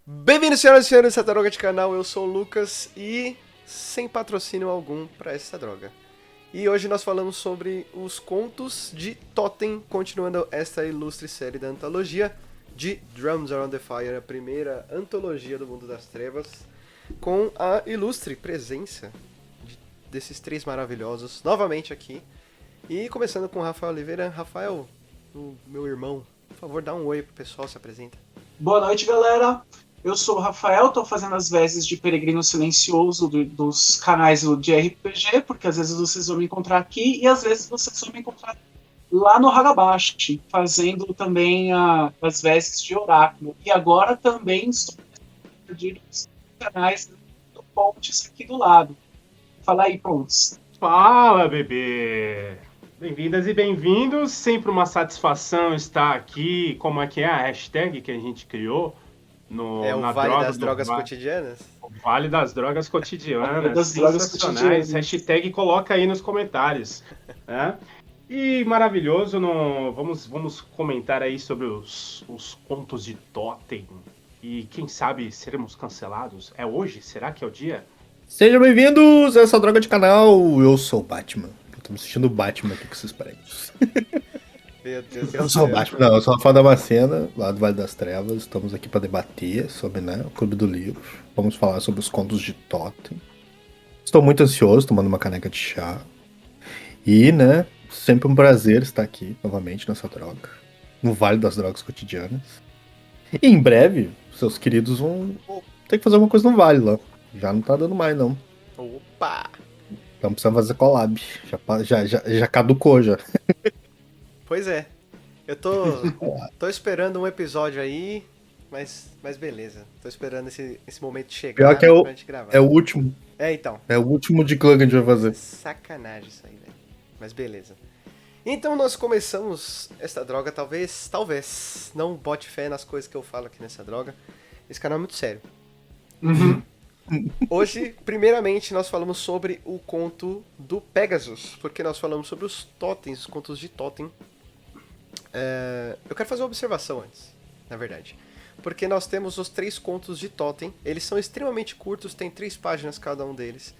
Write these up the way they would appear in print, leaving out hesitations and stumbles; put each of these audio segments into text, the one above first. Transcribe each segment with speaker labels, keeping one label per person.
Speaker 1: Bem-vindos, senhoras e senhores, dessa droga de canal. Eu sou o Lucas e sem patrocínio algum para essa droga. E hoje nós falamos sobre os contos de Totem, continuando esta ilustre série da antologia de Drums Around the Fire, a primeira antologia do mundo das trevas, com a ilustre presença desses três maravilhosos novamente aqui. E começando com o Rafael Oliveira. Rafael, o meu irmão, por favor, dá um oi pro pessoal, se apresenta.
Speaker 2: Boa noite, galera. Eu sou o Rafael, estou fazendo as vezes de peregrino silencioso dos canais de RPG, porque às vezes vocês vão me encontrar aqui e às vezes vocês vão me encontrar lá no Hagabashi, fazendo também as vezes de oráculo. E agora também estou perdido nos canais do Pontes aqui do lado. Fala aí, Pontes.
Speaker 3: Fala, bebê! Bem-vindas e bem-vindos, sempre uma satisfação estar aqui. Como é que é a hashtag que a gente criou?
Speaker 1: É o Vale das Drogas Cotidianas?
Speaker 3: O Vale das Drogas Cotidianas,
Speaker 2: Das drogas
Speaker 3: sensacionais.
Speaker 2: cotidianas.
Speaker 3: Hashtag coloca aí nos comentários. Né? E maravilhoso, vamos comentar aí sobre os contos de Totem. E quem sabe seremos cancelados? É hoje? Será que é o dia?
Speaker 4: Sejam bem-vindos a essa droga de canal. Eu sou o Batman. Eu tô me sentindo o Batman aqui com esses prédios.
Speaker 1: Meu Deus
Speaker 4: Eu
Speaker 1: do
Speaker 4: sou o
Speaker 1: céu.
Speaker 4: Batman. Não, eu sou a fã da Macena, lá do Vale das Trevas. Estamos aqui pra debater sobre, o Clube do Livro. Vamos falar sobre os contos de Totem. Estou muito ansioso, tomando uma caneca de chá. E, sempre um prazer estar aqui novamente nessa droga. No Vale das Drogas Cotidianas. E em breve, seus queridos vão ter que fazer alguma coisa no Vale lá. Já não tá dando mais, não.
Speaker 1: Opa!
Speaker 4: Então precisamos fazer collab. Já caducou já.
Speaker 1: Pois é. Eu tô esperando um episódio aí, mas beleza. Tô esperando esse momento chegar
Speaker 4: Pior que é
Speaker 1: pra gente gravar.
Speaker 4: é o último.
Speaker 1: É, então.
Speaker 4: É o último de clã que a gente vai fazer.
Speaker 1: Sacanagem isso aí, velho. Mas beleza. Então nós começamos essa droga, talvez, não bote fé nas coisas que eu falo aqui nessa droga. Esse canal é muito sério. Hoje, primeiramente, nós falamos sobre o conto do Pegasus, porque nós falamos sobre os totens, os contos de totem. Eu quero fazer uma observação antes, na verdade. Porque nós temos os 3 contos de totem, eles são extremamente curtos, tem 3 páginas cada um deles.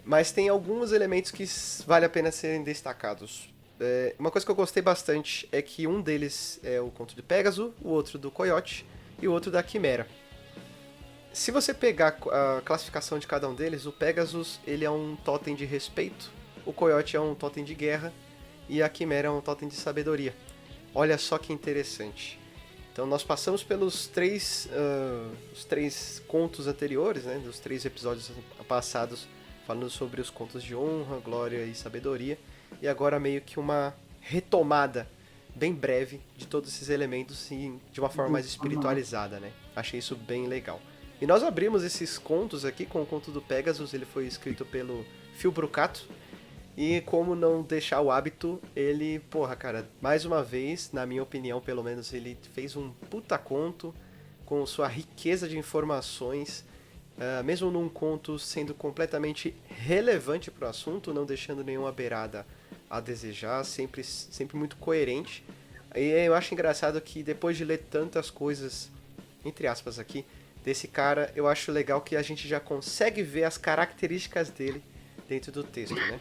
Speaker 1: Mas tem alguns elementos que vale a pena serem destacados. Uma coisa que eu gostei bastante é que um deles é o conto de Pegasus, o outro do Coyote e o outro da Quimera. Se você pegar a classificação de cada um deles, o Pegasus ele é um totem de respeito, o Coyote é um totem de guerra e a Quimera é um totem de sabedoria. Olha só que interessante. Então nós passamos pelos os 3 contos anteriores, né, dos 3 episódios passados, falando sobre os contos de honra, glória e sabedoria, e agora meio que uma retomada bem breve de todos esses elementos de uma forma mais espiritualizada, né? Achei isso bem legal. E nós abrimos esses contos aqui com o conto do Pegasus, ele foi escrito pelo Phil Brucato. E como não deixar o hábito, ele, cara, mais uma vez, na minha opinião pelo menos, ele fez um puta conto com sua riqueza de informações, mesmo num conto sendo completamente relevante pro assunto, não deixando nenhuma beirada a desejar, sempre muito coerente. E eu acho engraçado que depois de ler tantas coisas, entre aspas aqui, desse cara, eu acho legal que a gente já consegue ver as características dele dentro do texto, né?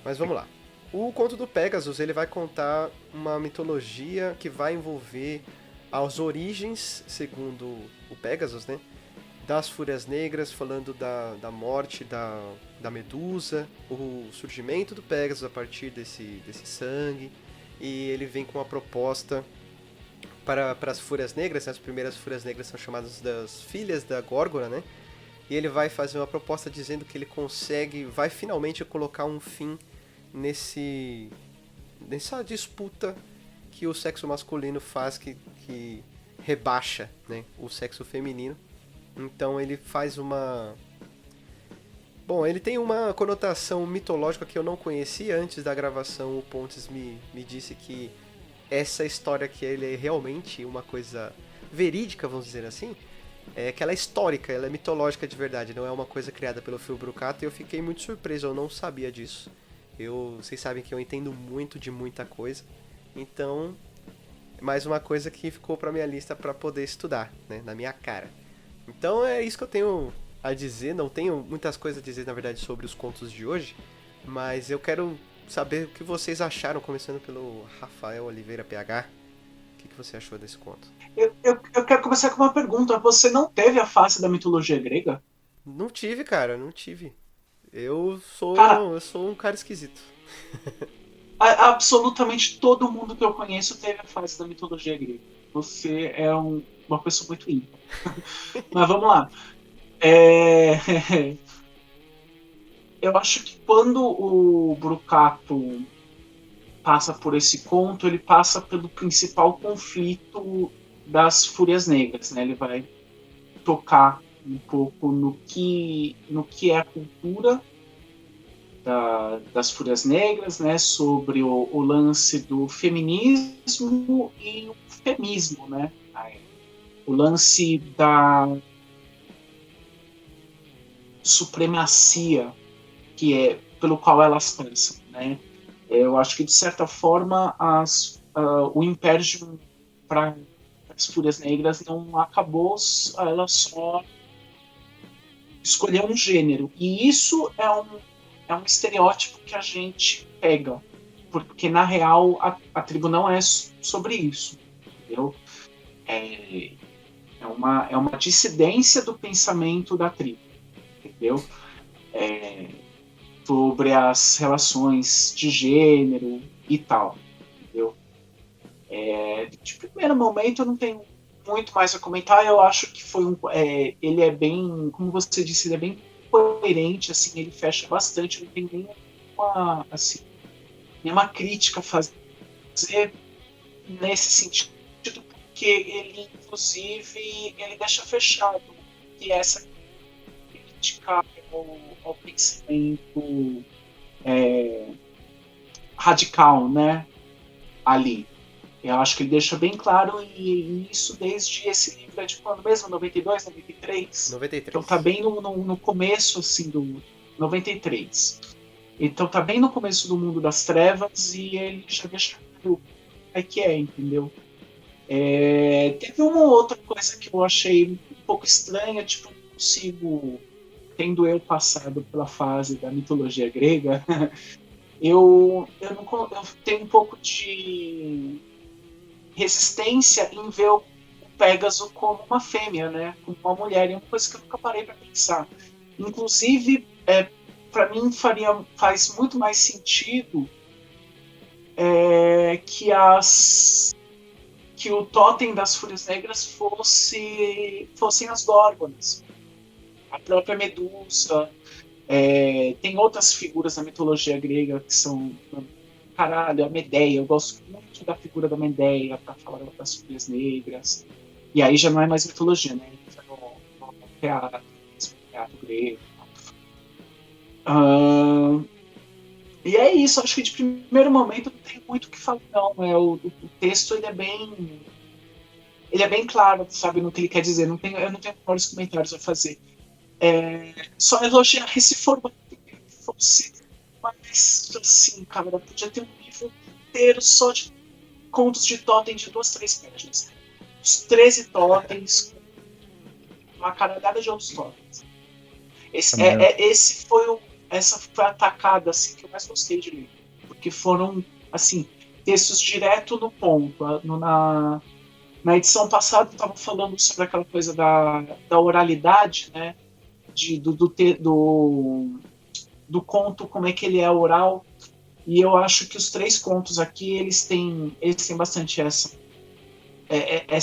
Speaker 1: Mas vamos lá. O conto do Pegasus, ele vai contar uma mitologia que vai envolver as origens, segundo o Pegasus, né? Das Fúrias Negras, falando da morte da Medusa, o surgimento do Pegasus a partir desse sangue. E ele vem com uma proposta para as Fúrias Negras, né? As primeiras Fúrias Negras são chamadas das Filhas da Górgora, né? E ele vai fazer uma proposta dizendo que ele vai finalmente colocar um fim nessa disputa que o sexo masculino faz, que rebaixa, né, o sexo feminino. Então ele faz ele tem uma conotação mitológica que eu não conhecia antes da gravação. O Pontes me disse que essa história que ele é realmente uma coisa verídica, vamos dizer assim, que ela é histórica, ela é mitológica de verdade, não é uma coisa criada pelo Phil Brucato, e eu fiquei muito surpreso, eu não sabia disso. Vocês sabem que eu entendo muito de muita coisa, então mais uma coisa que ficou pra minha lista pra poder estudar, né, na minha cara. Então é isso que eu tenho a dizer. Não tenho muitas coisas a dizer, na verdade, sobre os contos de hoje, mas eu quero saber o que vocês acharam, começando pelo Rafael Oliveira PH. O que você achou desse conto?
Speaker 2: Eu quero começar com uma pergunta. Você não teve a face da mitologia grega?
Speaker 1: Não tive, cara, não tive.
Speaker 2: Cara,
Speaker 1: Eu sou um cara esquisito.
Speaker 2: absolutamente todo mundo que eu conheço teve a face da mitologia grega. Você é uma pessoa muito ímpar. Mas vamos lá. É, Eu acho que quando o Brucato passa por esse conto, ele passa pelo principal conflito das Fúrias Negras, né? Ele vai tocar um pouco no que é a cultura das Fúrias Negras, né? Sobre o lance do feminismo e o femismo, né? O lance da supremacia que é pelo qual elas passam, né? Eu acho que de certa forma o Império para as Fúrias Negras não acabou, ela só escolheu um gênero, e isso é um estereótipo que a gente pega, porque na real a tribo não é sobre isso, entendeu? É uma dissidência do pensamento da tribo, entendeu? Sobre as relações de gênero e tal, entendeu? De primeiro momento eu não tenho muito mais a comentar. Eu acho que ele é bem, como você disse, ele é bem coerente, assim, ele fecha bastante, não tem nenhuma, assim, nenhuma crítica a fazer nesse sentido, porque ele, inclusive, ele deixa fechado que essa crítica ao pensamento radical, né, ali. Eu acho que ele deixa bem claro, e isso desde esse livro é de quando mesmo? 92, 93?
Speaker 1: 93.
Speaker 2: Então tá bem no começo, assim, do 93. Então tá bem no começo do Mundo das Trevas, e ele já deixa claro o que é, entendeu? Teve uma outra coisa que eu achei um pouco estranha, tipo, não consigo, tendo eu passado pela fase da mitologia grega, eu tenho um pouco de resistência em ver o Pégaso como uma fêmea, né? Como uma mulher. É uma coisa que eu nunca parei para pensar. Inclusive, para mim faz muito mais sentido que o totem das Fúrias Negras fossem as Górgonas. A própria Medusa. Tem outras figuras da mitologia grega que são... Caralho, a Medeia. Eu gosto muito da figura da Medeia para falar das Fúrias Negras. E aí já não é mais mitologia, né? Já no teatro grego. E é isso. Acho que de primeiro momento não tem muito o que falar, não. O texto ele é bem claro, sabe, no que ele quer dizer. Eu não tenho maiores comentários a fazer. Só elogiar esse formato que fosse mais assim, cara, podia ter um livro inteiro só de contos de totem de 2, 3 páginas. Os 13 totens, uma caralhada de outros totens. Essa foi a tacada assim, que eu mais gostei de ler. Porque foram, assim, textos direto no ponto. Na edição passada, eu estava falando sobre aquela coisa da oralidade, né? Do conto, como é que ele é oral, e eu acho que os 3 contos aqui eles têm bastante essa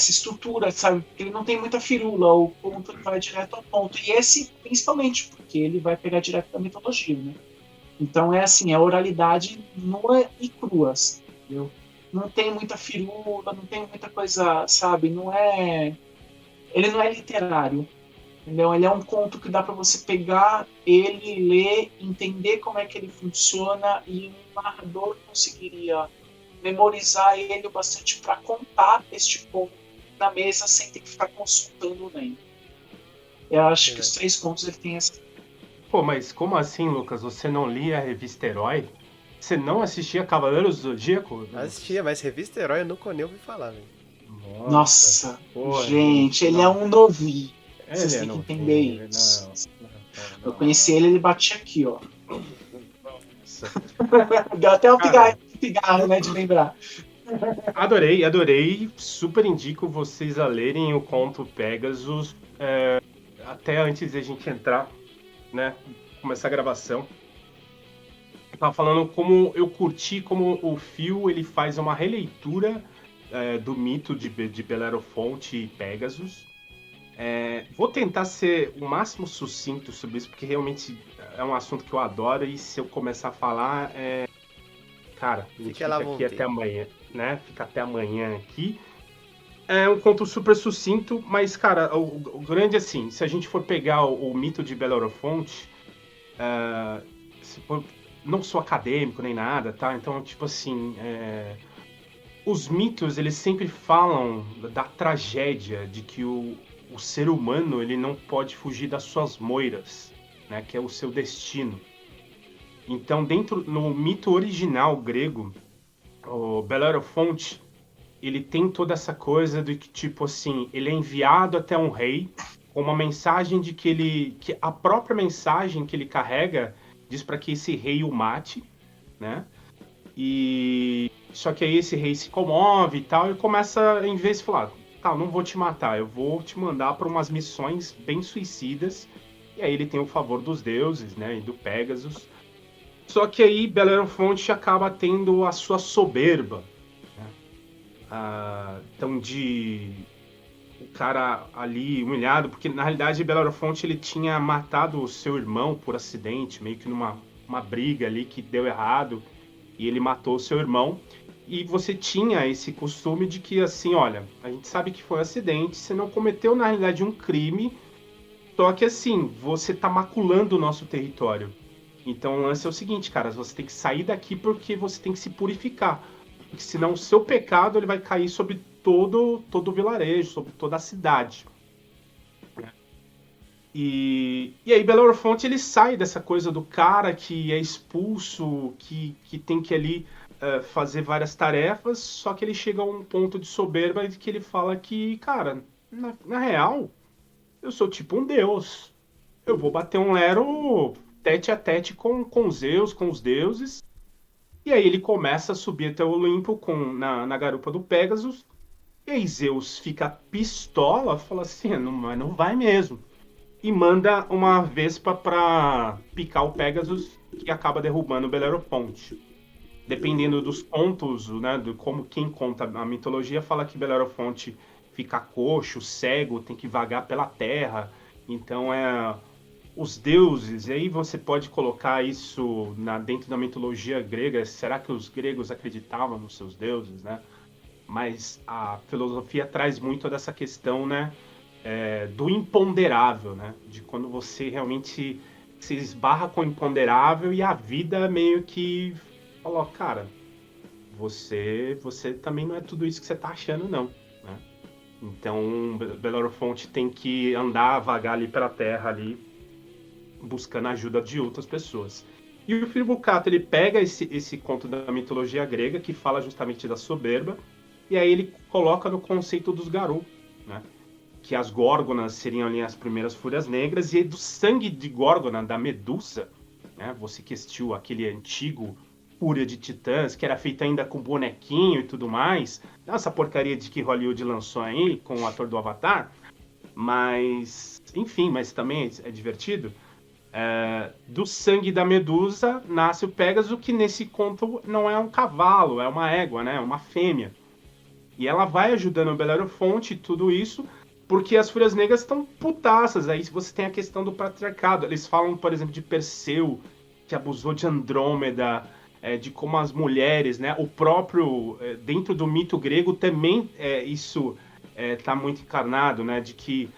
Speaker 2: estrutura, sabe? Porque ele não tem muita firula, o conto vai direto ao ponto, e esse principalmente porque ele vai pegar direto da mitologia, né? Então é assim, a oralidade nua e crua, entendeu? Não tem muita firula, não tem muita coisa, sabe? Ele não é literário. Entendeu? Ele é um conto que dá para você pegar ele, ler, entender como é que ele funciona, e um narrador conseguiria memorizar ele o bastante para contar este conto na mesa sem ter que ficar consultando nem. Eu acho que os 3 contos ele tem essa.
Speaker 3: Pô, mas como assim, Lucas? Você não lia a revista Herói? Você não assistia Cavaleiros do Zodíaco?
Speaker 1: Assistia, mas revista Herói eu nunca nem ouvi falar, velho.
Speaker 2: Nossa,
Speaker 3: Porra,
Speaker 2: gente, ele é um novinho. Vocês têm que
Speaker 3: novinho,
Speaker 2: entender isso. Eu conheci ele batia aqui, ó.
Speaker 3: Nossa.
Speaker 2: Deu até um
Speaker 3: Cara.
Speaker 2: pigarro, né, de lembrar.
Speaker 3: Adorei. Super indico vocês a lerem o conto Pegasus. Até antes de a gente entrar, né? Começar a gravação. Eu tava falando como eu curti como o Phil ele faz uma releitura do mito de Belerofonte e Pegasus. Vou tentar ser o máximo sucinto sobre isso, porque realmente é um assunto que eu adoro e se eu começar a falar, cara, a gente fica aqui até amanhã, né? Fica até amanhã aqui. É um conto super sucinto, mas, cara, o grande, assim, se a gente for pegar o mito de Belerofonte, não sou acadêmico nem nada, tá? Então, tipo assim, os mitos, eles sempre falam da tragédia de que o ser humano, ele não pode fugir das suas moiras, né? Que é o seu destino. Então, no mito original grego, o Belerofonte, ele tem toda essa coisa de que, tipo assim, ele é enviado até um rei com uma mensagem de que a própria mensagem que ele carrega diz para que esse rei o mate, né? E só que aí esse rei se comove e tal e começa, em vez de falar, tá, não vou te matar, eu vou te mandar para umas missões bem suicidas. E aí ele tem o favor dos deuses, né, e do Pegasus. Só que aí Belerofonte acaba tendo a sua soberba, né? Então o cara ali humilhado, porque na realidade Belerofonte ele tinha matado o seu irmão por acidente, meio que numa briga ali que deu errado, e ele matou o seu irmão. E você tinha esse costume de que assim, olha, a gente sabe que foi um acidente, você não cometeu na realidade um crime, só que assim, você tá maculando o nosso território. Então o lance é o seguinte, cara, você tem que sair daqui porque você tem que se purificar. Porque senão o seu pecado ele vai cair sobre todo o vilarejo, sobre toda a cidade. E aí Belerofonte ele sai dessa coisa do cara que é expulso, que tem que ali fazer várias tarefas, só que ele chega a um ponto de soberba de que ele fala que, cara, na real, eu sou tipo um deus. Eu vou bater um lero tete a tete com Zeus, com os deuses. E aí ele começa a subir até o Olimpo na garupa do Pegasus. E aí Zeus fica pistola, fala assim, mas não vai mesmo. E manda uma vespa pra picar o Pegasus, que acaba derrubando o Belerofonte. Dependendo dos contos, né, quem conta a mitologia, fala que Belerofonte fica coxo, cego, tem que vagar pela terra. Então os deuses, e aí você pode colocar isso dentro da mitologia grega. Será que os gregos acreditavam nos seus deuses, né? Mas a filosofia traz muito dessa questão, né, do imponderável, né? De quando você realmente se esbarra com o imponderável e a vida meio que falou, cara, você também não é tudo isso que você tá achando, não, né? Então, Belerofonte tem que andar, vagar ali pela terra ali, buscando a ajuda de outras pessoas. E o Filobucato, ele pega esse conto da mitologia grega, que fala justamente da soberba, e aí ele coloca no conceito dos Garou, né? Que as Górgonas seriam ali as primeiras fúrias negras, e do sangue de Górgona, da Medusa, né? Você que assistiu aquele antigo Fúria de Titãs, que era feita ainda com bonequinho e tudo mais, essa porcaria de que Hollywood lançou aí, com o ator do Avatar, mas, enfim, mas também é divertido. Do sangue da Medusa nasce o Pégaso, que nesse conto não é um cavalo, é uma égua, né? Uma fêmea. E ela vai ajudando o Belerofonte e tudo isso, porque as Fúrias Negras estão putaças. Aí você tem a questão do patriarcado. Eles falam, por exemplo, de Perseu, que abusou de Andrômeda, de como as mulheres, né? O próprio, dentro do mito grego também isso está muito encarnado, né? De que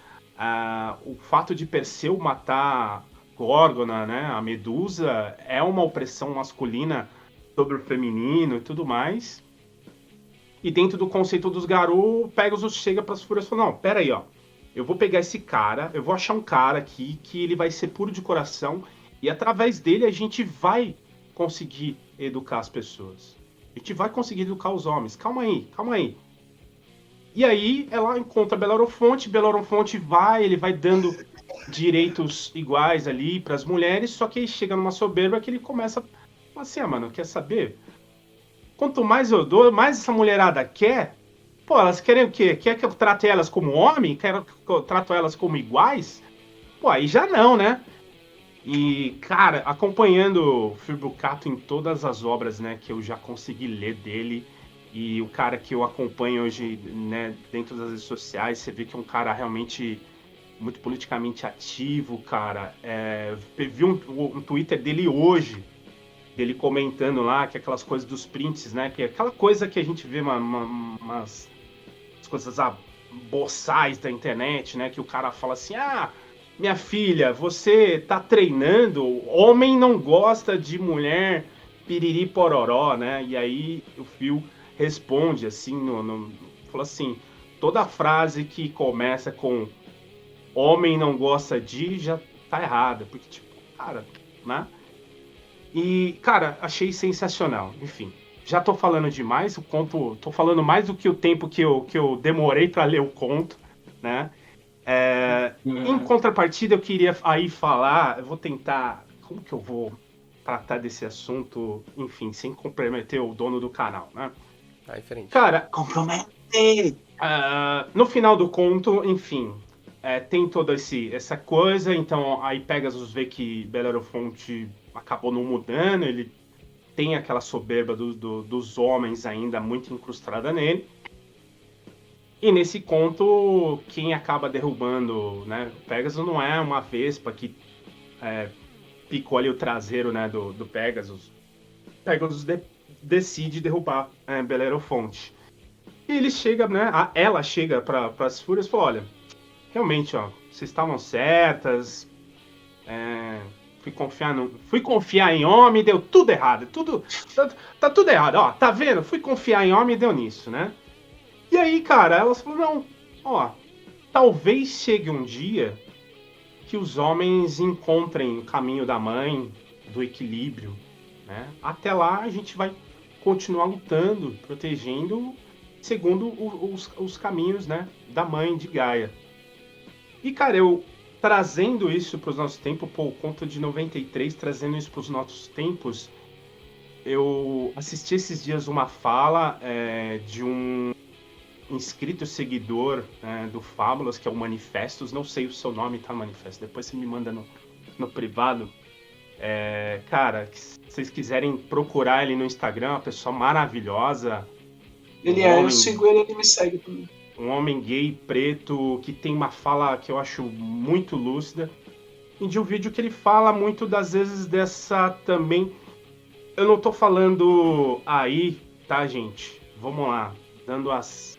Speaker 3: o fato de Perseu matar Górgona, né? A Medusa, é uma opressão masculina sobre o feminino e tudo mais. E dentro do conceito dos Garou, o Pegasus chega para as Fúrias e fala, não, pera aí, ó. Eu vou pegar esse cara, eu vou achar um cara aqui que ele vai ser puro de coração e através dele a gente vai conseguir educar as pessoas. A gente vai conseguir educar os homens. Calma aí. E aí ela encontra Belerofonte ele vai dando direitos iguais ali para as mulheres, só que aí chega numa soberba que ele começa assim, mano, quer saber? Quanto mais eu dou, mais essa mulherada quer. Pô, elas querem o quê? Quer que eu trate elas como homem? Quer que eu trato elas como iguais? Pô, aí já não, né? E, cara, acompanhando o Firbucato em todas as obras, né, que eu já consegui ler dele, e o cara que eu acompanho hoje, né, dentro das redes sociais, você vê que é um cara realmente muito politicamente ativo, cara. Vi um Twitter dele hoje, dele comentando lá que aquelas coisas dos prints, né, que é aquela coisa que a gente vê umas coisas boçais da internet, né, que o cara fala assim, minha filha, você tá treinando, homem não gosta de mulher piriri pororó, né? E aí o Phil responde assim, fala assim, toda frase que começa com homem não gosta de, já tá errada, porque tipo, cara, né? E, cara, achei sensacional, enfim. Já tô falando demais, o conto, tô falando mais do que o tempo que eu demorei para ler o conto, né? Em contrapartida, eu queria aí falar, eu vou tentar, como que eu vou tratar desse assunto, enfim, sem comprometer o dono do canal, né?
Speaker 1: Vai em frente.
Speaker 3: Cara,
Speaker 2: Compromete!
Speaker 3: no final do conto, enfim, tem toda essa coisa, então aí Pegasus vê que Belerofonte acabou não mudando, ele tem aquela soberba dos homens ainda muito incrustada nele. E nesse conto, quem acaba derrubando, né? Pegasus não é uma vespa que picou ali o traseiro, né, do Pegasus. Pegasus decide derrubar Belerofonte. E ele chega, né? Ela chega para as Fúrias e fala: olha, realmente, ó, vocês estavam certas. Fui confiar em homem, deu tudo errado. Tá tudo errado, ó. Tá vendo? Fui confiar em homem e deu nisso, né? E aí, cara, elas falaram, não, ó, talvez chegue um dia que os homens encontrem o caminho da mãe, do equilíbrio, né? Até lá a gente vai continuar lutando, protegendo, segundo os caminhos, né, da mãe de Gaia. E, cara, eu trazendo isso para os nossos tempos, o conto de 93, trazendo isso para os nossos tempos, eu assisti esses dias uma fala de um inscrito seguidor do Fábulas, que é o Manifestos, não sei o seu nome, tá, Manifestos? Depois você me manda no privado. Cara, se vocês quiserem procurar ele no Instagram, uma pessoa maravilhosa.
Speaker 2: Eu sigo ele, ele me segue também.
Speaker 3: Um homem gay, preto, que tem uma fala que eu acho muito lúcida. E de um vídeo que ele fala muito das vezes dessa também. Eu não tô falando aí, tá, gente? Vamos lá, dando as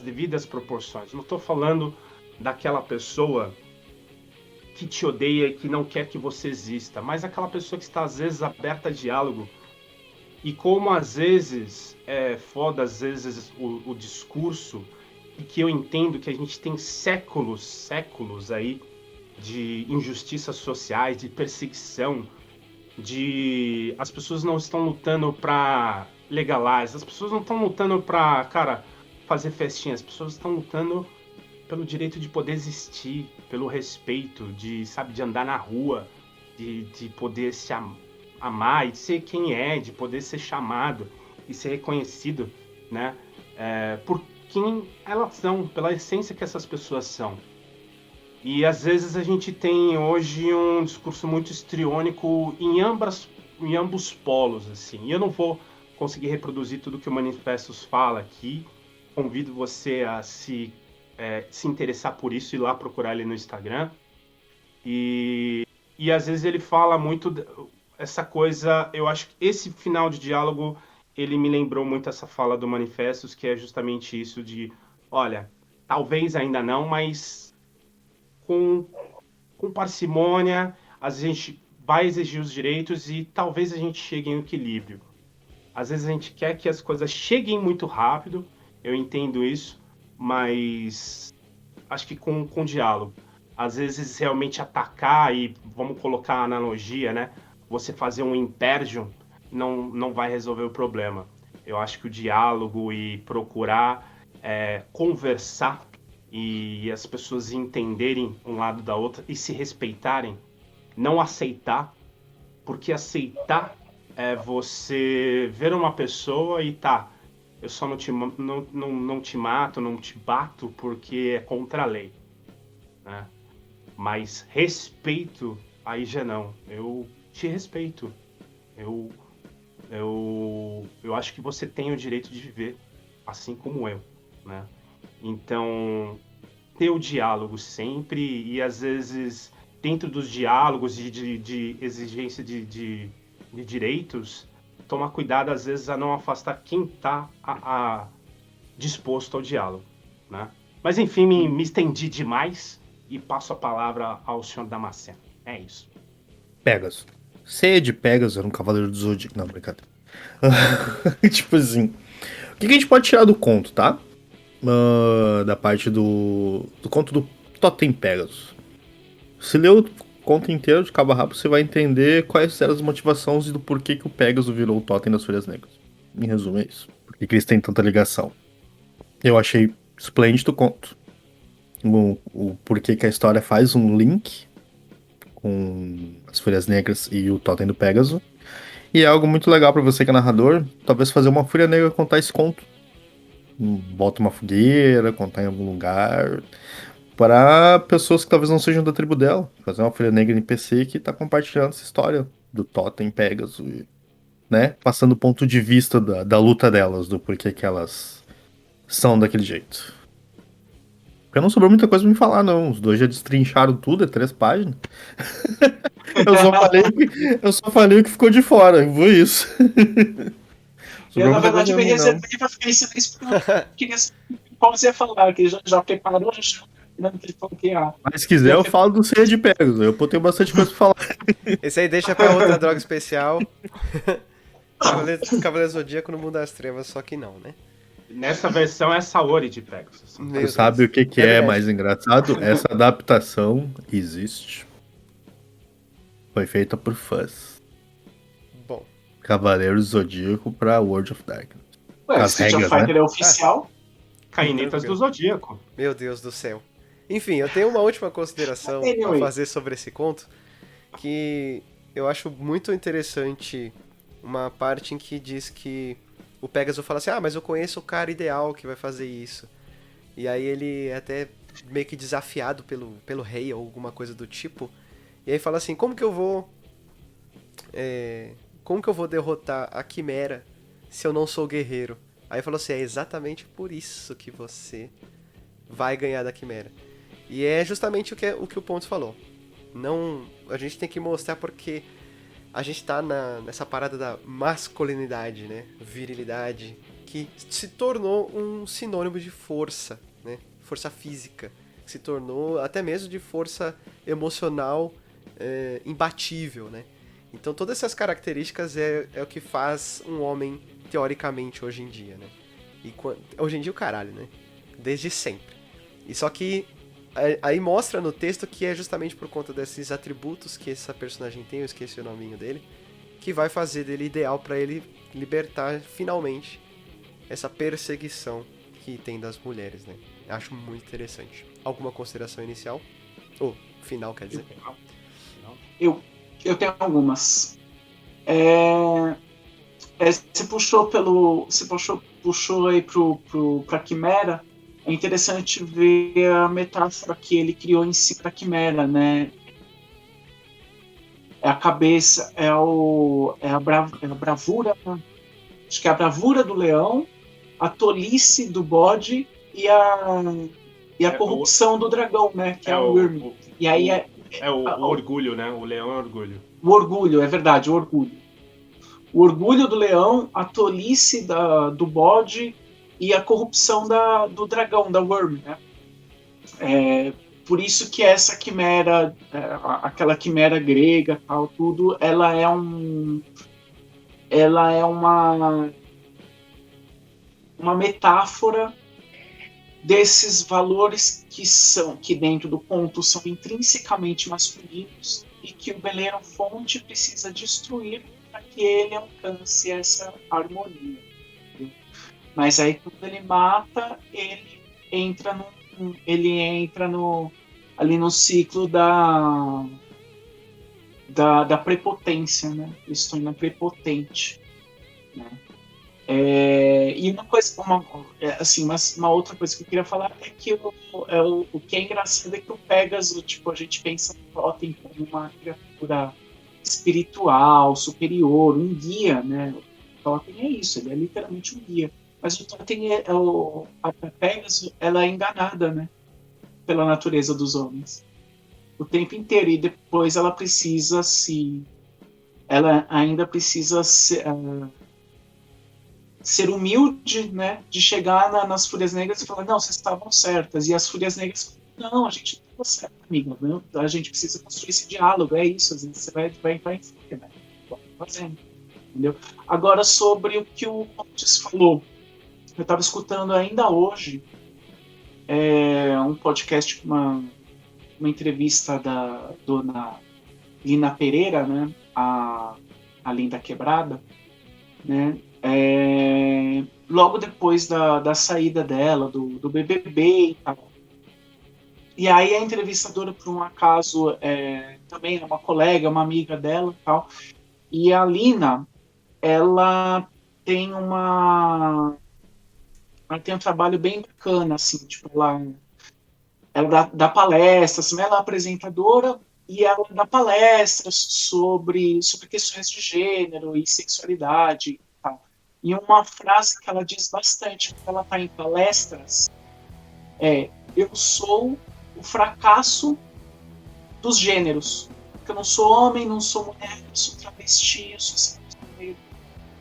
Speaker 3: devidas proporções. Não tô falando daquela pessoa que te odeia e que não quer que você exista, mas aquela pessoa que está às vezes aberta a diálogo. E como às vezes é foda, às vezes o discurso, e que eu entendo que a gente tem séculos aí de injustiças sociais, de perseguição, as pessoas não estão lutando para legalizar, as pessoas não estão lutando para, cara, fazer festinhas, as pessoas estão lutando pelo direito de poder existir, pelo respeito, de andar na rua, de poder se amar e de ser quem é, de poder ser chamado e ser reconhecido, né, por quem elas são, pela essência que essas pessoas são. E às vezes a gente tem hoje um discurso muito histriônico em ambos polos, assim. E eu não vou conseguir reproduzir tudo que o Manifestos fala aqui. Convido você a se interessar por isso e ir lá procurar ele no Instagram. E às vezes ele fala muito essa coisa. Eu acho que esse final de diálogo ele me lembrou muito essa fala do Manifestos, que é justamente isso de, olha, talvez ainda não, mas com parcimônia, a gente vai exigir os direitos e talvez a gente chegue em equilíbrio. Às vezes a gente quer que as coisas cheguem muito rápido, eu entendo isso, mas acho que com diálogo. Às vezes realmente atacar e, vamos colocar a analogia, né? Você fazer um impérgio não vai resolver o problema. Eu acho que o diálogo e procurar conversar e as pessoas entenderem um lado da outra e se respeitarem, não aceitar, porque aceitar é você ver uma pessoa e eu só não te mato, não te bato porque é contra a lei, né? Mas respeito, aí já não. Eu te respeito. Eu acho que você tem o direito de viver assim como eu, né? Então, ter o diálogo sempre e, às vezes, dentro dos diálogos e de exigência de direitos, tomar cuidado, às vezes, a não afastar quem está disposto ao diálogo, né? Mas, enfim, me estendi demais e passo a palavra ao senhor Damasceno. É isso.
Speaker 4: Pegasus. Ceia de Pegasus era um cavaleiro do Zodíaco. Não, brincadeira. Tipo assim. O que a gente pode tirar do conto, tá? Da parte do conto do Totem Pegasus. Se ler o conto inteiro de cabo a rabo, você vai entender quais eram as motivações e do porquê que o Pegasus virou o Totem das Folhas Negras. Em resumo, é isso. Por que eles têm tanta ligação? Eu achei esplêndido o conto. O porquê que a história faz um link com as Folhas Negras e o Totem do Pegasus. E é algo muito legal pra você que é narrador, talvez fazer uma Folha Negra contar esse conto. Bota uma fogueira, contar em algum lugar, para pessoas que talvez não sejam da tribo dela. Fazer uma Folha Negra NPC que tá compartilhando essa história do Totem Pegasus, né? Passando o ponto de vista da luta delas, do porquê que elas são daquele jeito. Porque não sobrou muita coisa pra me falar, não. Os dois já destrincharam tudo, é 3 páginas. Eu só falei o que ficou de fora, foi isso.
Speaker 2: Eu, na verdade, me reservei pra ficar em silêncio porque eu queria saber como você ia falar, que já preparou, já que ele falou que
Speaker 4: Mas se quiser, eu falo do Ceia de Pegasus. Eu tenho bastante coisa pra falar.
Speaker 1: Esse aí deixa pra outra droga especial. Cavaleiro Zodíaco no Mundo das Trevas, só que não, né?
Speaker 3: Nessa versão é Saori de Pegasus.
Speaker 4: Você sabe o que é mais engraçado? Essa adaptação existe. Foi feita por fãs.
Speaker 1: Bom.
Speaker 4: Cavaleiros Zodíaco pra World of Darkness.
Speaker 2: Ué,
Speaker 4: as
Speaker 2: Street of
Speaker 4: regras,
Speaker 2: Fighter
Speaker 4: né?
Speaker 2: é oficial.
Speaker 3: Cainetas do Zodíaco.
Speaker 1: Meu Deus do céu. Enfim, eu tenho uma última consideração a fazer sobre esse conto, que eu acho muito interessante uma parte em que diz que o Pegasus fala assim, mas eu conheço o cara ideal que vai fazer isso. E aí ele é até meio que desafiado pelo rei ou alguma coisa do tipo. E aí fala assim, como que eu vou derrotar a Quimera se eu não sou guerreiro? Aí falou assim, é exatamente por isso que você vai ganhar da Quimera. E é justamente o que o Pontes falou. Não, a gente tem que mostrar porque a gente tá nessa parada da masculinidade, né? Virilidade, que se tornou um sinônimo de força, né? Força física. Se tornou até mesmo de força emocional imbatível, né? Então todas essas características é o que faz um homem, teoricamente, hoje em dia, né? E hoje em dia o caralho, né? Desde sempre. E só que aí mostra no texto que é justamente por conta desses atributos que essa personagem tem, eu esqueci o nominho dele, que vai fazer dele ideal pra ele libertar finalmente essa perseguição que tem das mulheres, né? Acho muito interessante. Alguma consideração inicial? Ou final, quer dizer?
Speaker 2: Eu tenho algumas. Você puxou aí pra Quimera. É interessante ver a metáfora que ele criou em si pra Quimera, né? É a cabeça, é a bravura, acho que é a bravura do leão, a tolice do bode e a corrupção do dragão, né? Que é o Wyrm. E aí
Speaker 3: o orgulho, né? O leão é orgulho.
Speaker 2: O orgulho, é verdade, o orgulho. O orgulho do leão, a tolice do bode e a corrupção do dragão, da Wyrm, né? Por isso que essa quimera, aquela quimera grega, tal, tudo, ela é uma metáfora desses valores que dentro do conto são intrinsecamente masculinos e que o Beleron Fonte precisa destruir para que ele alcance essa harmonia. Mas aí quando ele mata, ele entra ali no ciclo da prepotência, né? Ele se torna prepotente, né? E uma outra coisa que eu queria falar é que o que é engraçado é que o Pegasus, tipo, a gente pensa no Totem como uma criatura espiritual, superior, um guia, né? O Totem é isso, ele é literalmente um guia. Mas o Totem a Pegasus, ela é enganada, né? Pela natureza dos homens. O tempo inteiro. E depois ela ainda precisa ser humilde, né? De chegar nas Fúrias Negras e falar, não, vocês estavam certas. E as Fúrias Negras falam, não, a gente não estava certa, amiga. Né? A gente precisa construir esse diálogo, é isso. Às vezes você vai entrar em fúria, né? Fazendo. Entendeu? Agora, sobre o que o Pontes falou, eu estava escutando ainda hoje um podcast, uma entrevista da dona Lina Pereira, né? A Linda Quebrada, né? Logo depois da saída dela, do BBB e tal. E aí a entrevistadora, por um acaso, também é uma colega, uma amiga dela e tal. E a Lina, ela tem um trabalho bem bacana, assim, tipo, ela dá palestras, assim, ela é apresentadora e ela dá palestras sobre questões de gênero e sexualidade e tal. E uma frase que ela diz bastante quando ela está em palestras eu sou o fracasso dos gêneros. Porque eu não sou homem, não sou mulher, eu sou travesti, eu sou meio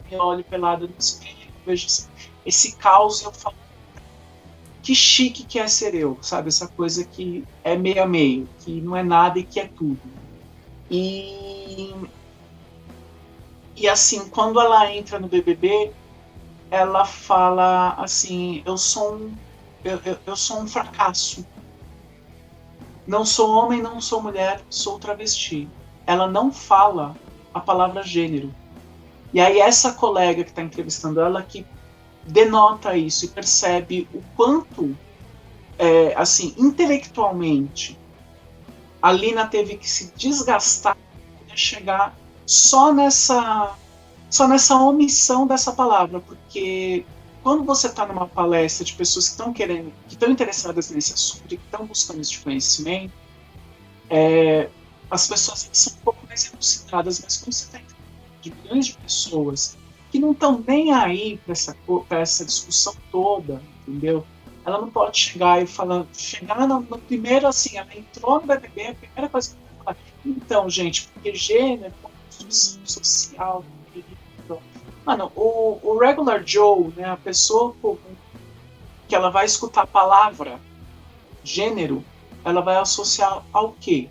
Speaker 2: me olho pelado no espelho, vejo esse caos e eu falo, que chique que é ser eu, sabe? Essa coisa que é meio a meio, que não é nada e que é tudo. E assim, quando ela entra no BBB, ela fala assim, eu sou um fracasso. Não sou homem, não sou mulher, sou travesti. Ela não fala a palavra gênero. E aí essa colega que está entrevistando ela que denota isso e percebe o quanto, assim, intelectualmente, a Lina teve que se desgastar para chegar só nessa omissão dessa palavra, porque quando você está numa palestra de pessoas que estão interessadas nesse assunto e que estão buscando esse conhecimento, as pessoas são um pouco mais elucidadas, mas quando você está de milhões de pessoas que não estão nem aí para essa discussão toda, entendeu? Ela não pode chegar no primeiro, assim, ela entrou no BBB, a primeira coisa que ela falar, então, gente, porque gênero, construção social, mano, o regular Joe, né, a pessoa comum, que ela vai escutar a palavra gênero, ela vai associar ao quê?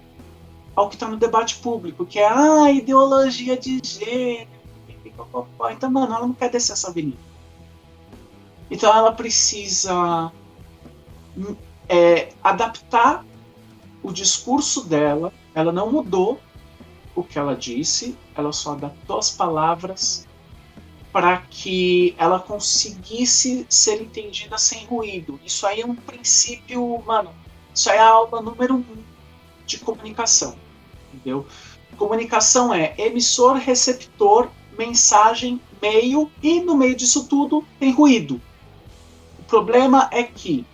Speaker 2: Ao que está no debate público, que é ideologia de gênero. Então, mano, ela não quer descer essa avenida. Então ela precisa adaptar o discurso dela. Ela não mudou o que ela disse, ela só adaptou as palavras para que ela conseguisse ser entendida sem ruído. Isso aí é um princípio, mano, isso aí é a aula número 1 de comunicação, entendeu? Comunicação é emissor, receptor, mensagem, meio, e no meio disso tudo tem ruído. O problema é que,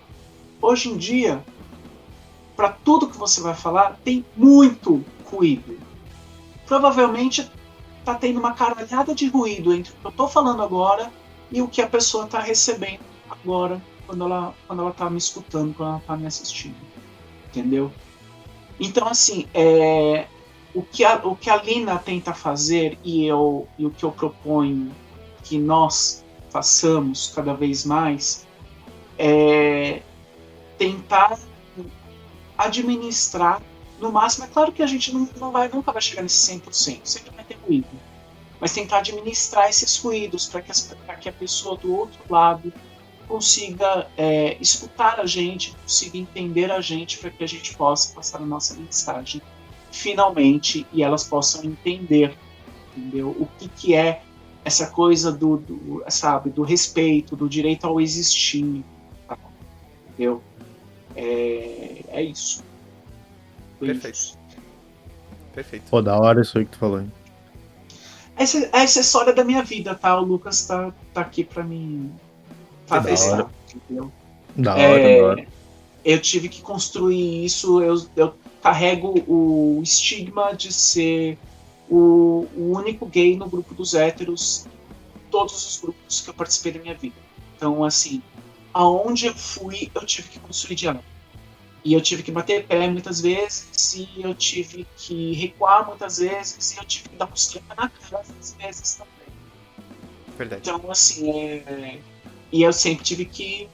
Speaker 2: hoje em dia, para tudo que você vai falar, tem muito ruído. Provavelmente está tendo uma caralhada de ruído entre o que eu estou falando agora e o que a pessoa está recebendo agora, quando ela está me escutando, quando ela está me assistindo. Entendeu? Então, assim, o que a Lina tenta fazer e o que eu proponho que nós façamos cada vez mais é tentar administrar no máximo. É claro que a gente nunca vai chegar nesse 100%, sempre vai ter ruído, mas tentar administrar esses ruídos para que a pessoa do outro lado consiga escutar a gente, consiga entender a gente, para que a gente possa passar a nossa mensagem finalmente e elas possam entender, entendeu? O que é essa coisa sabe, do respeito, do direito ao existir, tá? Entendeu? É isso.
Speaker 1: Perfeito.
Speaker 2: Isso.
Speaker 1: Perfeito.
Speaker 4: Pô, da hora isso aí que tu falou, hein?
Speaker 2: Essa é a história da minha vida, tá? O Lucas tá aqui pra me atestar, entendeu?
Speaker 4: Da hora, da hora.
Speaker 2: Eu tive que construir isso, eu carrego o estigma de ser o único gay no grupo dos héteros, todos os grupos que eu participei da minha vida. Então, assim, aonde eu fui, eu tive que construir diálogo. E eu tive que bater pé muitas vezes, e eu tive que recuar muitas vezes, e eu tive que dar uns tapas na cara às vezes também.
Speaker 1: Verdade.
Speaker 2: Então, assim, e eu sempre tive que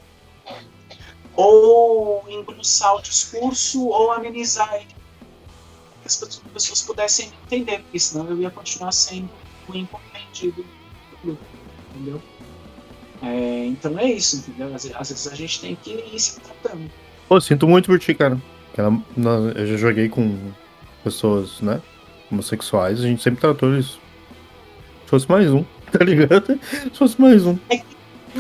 Speaker 2: ou engrossar o discurso ou amenizar ele, para que as pessoas pudessem entender, porque senão eu ia continuar sendo o incompreendido do grupo, entendeu? Então é isso, entendeu? Às vezes a gente tem que ir se tratando.
Speaker 4: Pô, sinto muito por ti, cara. Eu já joguei com pessoas, né? Homossexuais, a gente sempre tratou isso. Se fosse mais um, tá ligado? Se fosse mais um.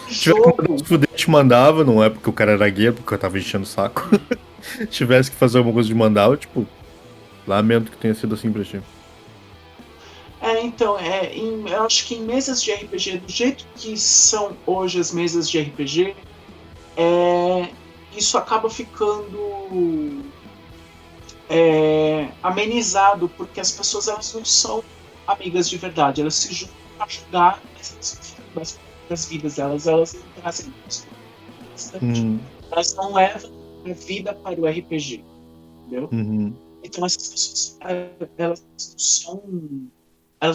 Speaker 4: Se tivesse que mandar se fuder, te mandava, não é porque o cara era gay, é porque eu tava enchendo o saco. Tivesse que fazer alguma coisa de mandar, eu, tipo, lamento que tenha sido assim pra ti.
Speaker 2: Então, eu acho que em mesas de RPG, do jeito que são hoje as mesas de RPG, isso acaba ficando amenizado, porque as pessoas elas não são amigas de verdade, elas se juntam pra ajudar, mas das vidas delas, elas não trazem isso. Elas não levam a vida para o RPG, entendeu? Então essas pessoas, elas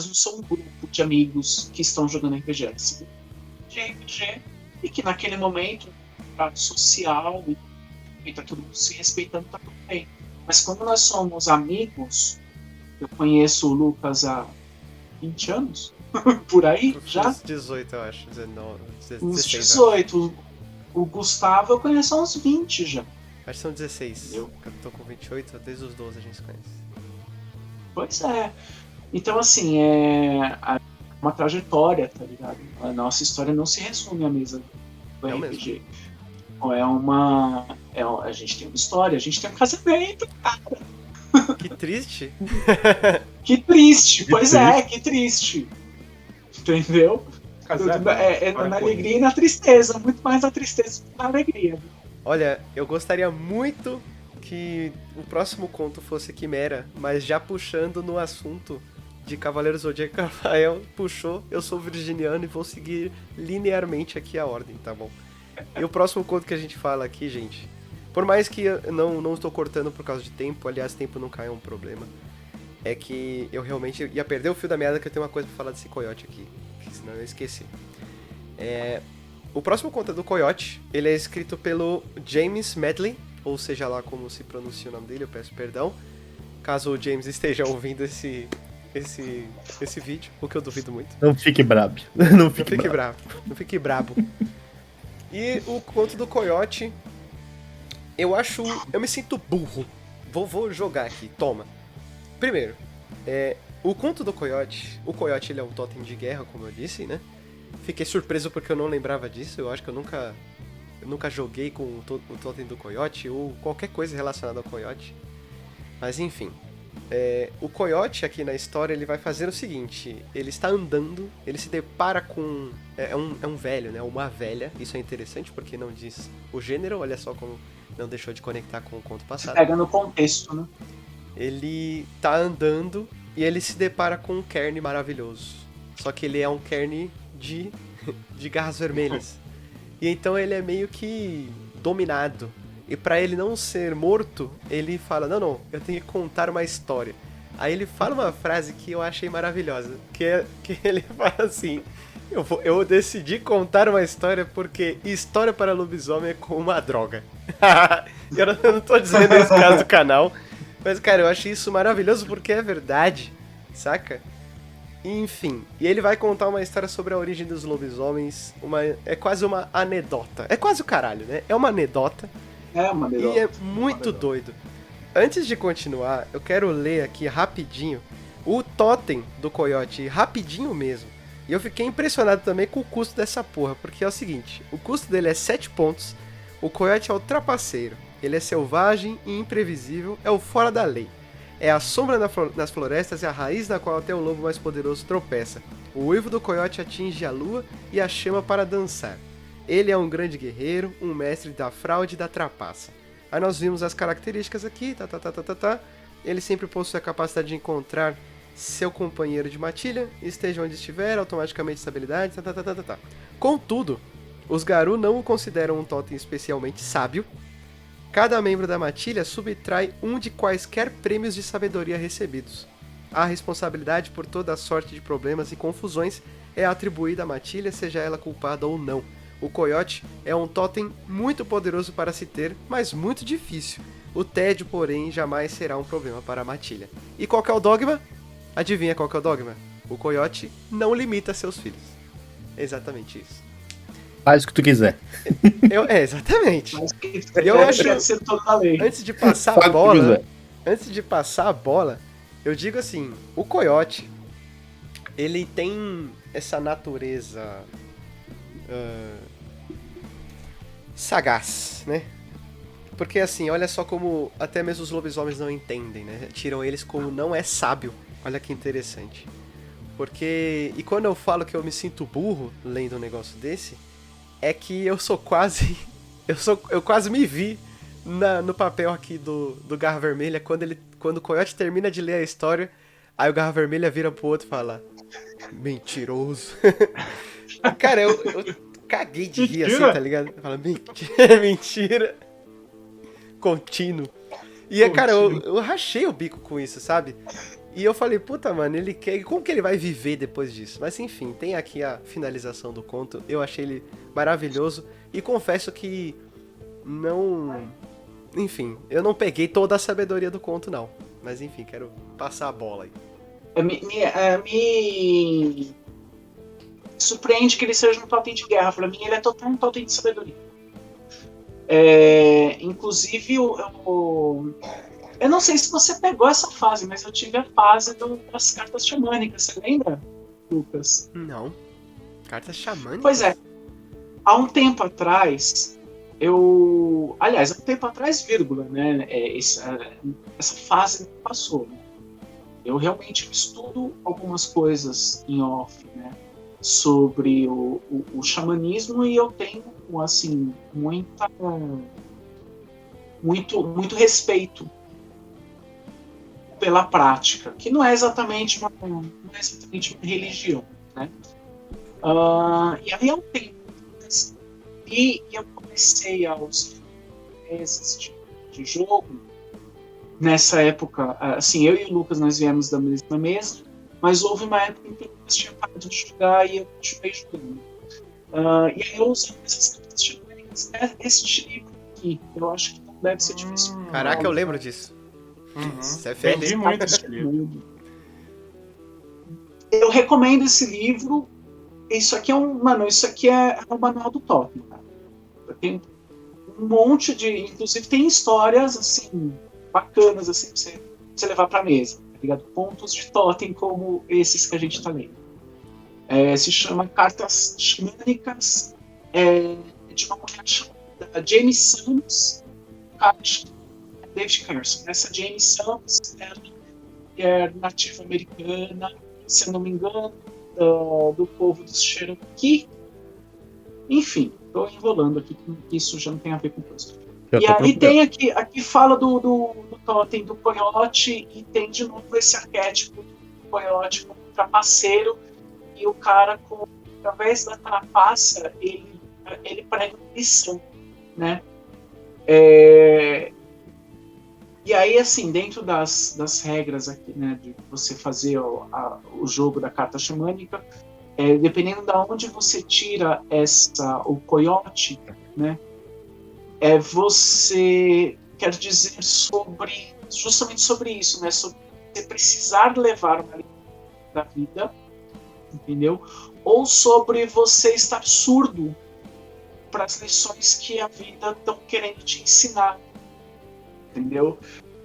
Speaker 2: não são um grupo de amigos que estão jogando RPG, elas são um grupo de RPG e que naquele momento social e tá todo mundo se respeitando, tá tudo bem. Mas quando nós somos amigos, eu conheço o Lucas há 20 anos, por aí, já?
Speaker 1: Uns 18, eu acho. 19, 16,
Speaker 2: uns 18. O Gustavo eu conheço há uns 20 já.
Speaker 1: Acho que são 16. Eu tô com 28, desde os 12 a gente se conhece.
Speaker 2: Pois é. Então, assim, uma trajetória, tá ligado? A nossa história não se resume à mesa do RPG. A gente tem uma história, a gente tem um casamento, cara.
Speaker 1: Que triste.
Speaker 2: Que triste, pois é, que triste. Entendeu? Na alegria e na tristeza, muito mais na tristeza do que na alegria.
Speaker 1: Olha, eu gostaria muito que o próximo conto fosse Quimera, mas já puxando no assunto de Cavaleiros Zodíaco, Rafael puxou, eu sou virginiano e vou seguir linearmente aqui a ordem, tá bom? E o próximo conto que a gente fala aqui, gente, por mais que eu não estou cortando por causa de tempo, aliás, tempo nunca é um problema, é que eu realmente ia perder o fio da meada, que eu tenho uma coisa pra falar desse coiote aqui, que senão eu esqueci. O próximo conto é do Coyote, ele é escrito pelo James Medley, ou seja lá como se pronuncia o nome dele, eu peço perdão, caso o James esteja ouvindo esse vídeo, o que eu duvido muito.
Speaker 4: Não fique brabo.
Speaker 1: Não fique brabo. E o conto do Coyote, eu me sinto burro. Vou jogar aqui, toma. Primeiro, o conto do Coyote, o Coyote ele é um totem de guerra, como eu disse, né? Fiquei surpreso porque eu não lembrava disso, eu acho que eu nunca joguei com o totem do Coyote ou qualquer coisa relacionada ao Coyote. Mas enfim, o Coyote aqui na história ele vai fazer o seguinte, ele está andando, ele se depara com... É um velho, né? Uma velha, isso é interessante porque não diz o gênero, olha só como não deixou de conectar com o conto passado.
Speaker 2: Pega no contexto, né?
Speaker 1: Ele tá andando e ele se depara com um cairn maravilhoso. Só que ele é um cairn de garras vermelhas. E então ele é meio que dominado. E pra ele não ser morto, ele fala, não, eu tenho que contar uma história. Aí ele fala uma frase que eu achei maravilhosa, que ele fala assim, eu decidi contar uma história porque história para lobisomem é como uma droga. Eu não tô dizendo esse caso do canal, mas cara, eu achei isso maravilhoso porque é verdade, saca? Enfim, e ele vai contar uma história sobre a origem dos lobisomens, é quase uma anedota, é quase o caralho, né? É uma anedota. E é muito doido. Antes de continuar, eu quero ler aqui rapidinho o totem do Coyote, rapidinho mesmo. E eu fiquei impressionado também com o custo dessa porra, porque é o seguinte, o custo dele é 7 pontos, o coiote é o trapaceiro, ele é selvagem e imprevisível, é o fora da lei. É a sombra nas florestas e a raiz na qual até o lobo mais poderoso tropeça. O uivo do coiote atinge a lua e a chama para dançar. Ele é um grande guerreiro, um mestre da fraude e da trapaça. Aí nós vimos as características aqui, Ele sempre possui a capacidade de encontrar seu companheiro de matilha, esteja onde estiver, automaticamente estabilidade, Contudo, os Garou não o consideram um totem especialmente sábio. Cada membro da matilha subtrai um de quaisquer prêmios de sabedoria recebidos. A responsabilidade por toda a sorte de problemas e confusões é atribuída à matilha, seja ela culpada ou não. O coiote é um totem muito poderoso para se ter, mas muito difícil. O tédio, porém, jamais será um problema para a matilha. E qual que é o dogma? Adivinha qual que é o dogma? O coiote não limita seus filhos. Exatamente isso.
Speaker 4: Faz o que tu quiser.
Speaker 1: Exatamente.
Speaker 2: Mas que
Speaker 1: Eu acho-
Speaker 2: deve ser toda a lei.
Speaker 1: Antes de passar
Speaker 4: Faz
Speaker 1: a
Speaker 4: o que
Speaker 1: bola,
Speaker 4: quiser.
Speaker 1: eu digo assim, o coiote, ele tem essa natureza sagaz, né? Porque assim, olha só como até mesmo os lobisomens não entendem, né? Tiram eles como não é sábio. Olha que interessante. Porque, e quando eu falo que eu me sinto burro lendo um negócio desse, é que eu sou quase, eu quase me vi no papel aqui do Garra Vermelha, quando o coiote termina de ler a história, aí o Garra Vermelha vira pro outro e fala, mentiroso. Cara, eu caguei de rir assim,
Speaker 3: Mentira?
Speaker 1: tá ligado? Fala, mentira, mentira. Contínuo. E, cara, eu rachei o bico com isso, sabe? E eu falei, puta, mano, como que ele vai viver depois disso? Mas enfim, tem aqui a finalização do conto. Eu achei ele maravilhoso. E confesso que não... Enfim, eu não peguei toda a sabedoria do conto, não. Mas enfim, quero passar a bola aí.
Speaker 2: Me surpreende que ele seja um totem de guerra. Pra mim, ele é total um totem de sabedoria. Inclusive, eu não sei se você pegou essa fase, mas eu tive a fase das cartas xamânicas. Você lembra, Lucas?
Speaker 1: Não. Carta xamânica?
Speaker 2: Pois é. Há um tempo atrás, aliás, há um tempo atrás, vírgula, né? Essa fase passou. Né? Eu realmente estudo algumas coisas em off, né? Sobre o xamanismo e eu tenho, assim, muito respeito pela prática, que não é exatamente uma religião, né? E aí há um tempo e eu comecei aos meses de jogo. Nessa época, assim, eu e o Lucas nós viemos da mesma mesa, mas houve uma época em que o Lucas tinha parado de jogar e eu continuei jogando. E aí eu usei essas cartas xamânicas, este livro aqui. Eu acho que não deve ser difícil.
Speaker 1: Caraca, eu lembro disso. Isso é
Speaker 3: Entendi
Speaker 1: feliz.
Speaker 3: muito esse livro.
Speaker 2: Eu recomendo esse livro. Isso aqui é o manual do Totem, cara. Tem um monte de... Inclusive tem histórias, assim, bacanas, assim, pra você levar pra mesa, tá ligado? Pontos de Totem como esses que a gente tá lendo. Se chama Cartas Xamânicas, de uma mulher chamada Jamie Sams, David Carson. Essa Jamie Sams é nativa americana, se eu não me engano, do povo dos Cherokee. Enfim, estou enrolando aqui, que isso já não tem a ver com coisa. E aí tem aqui fala do totem do coiote, e tem de novo esse arquétipo do coiote como trapaceiro, e o cara, através da trapaça, ele prega uma lição, né? E aí, assim, dentro das regras aqui, né, de você fazer o jogo da carta xamânica, dependendo de onde você tira o coiote, né, você quer dizer justamente sobre isso, né, sobre você precisar levar uma lição da vida, entendeu? Ou sobre você estar surdo para as lições que a vida estão querendo te ensinar, entendeu?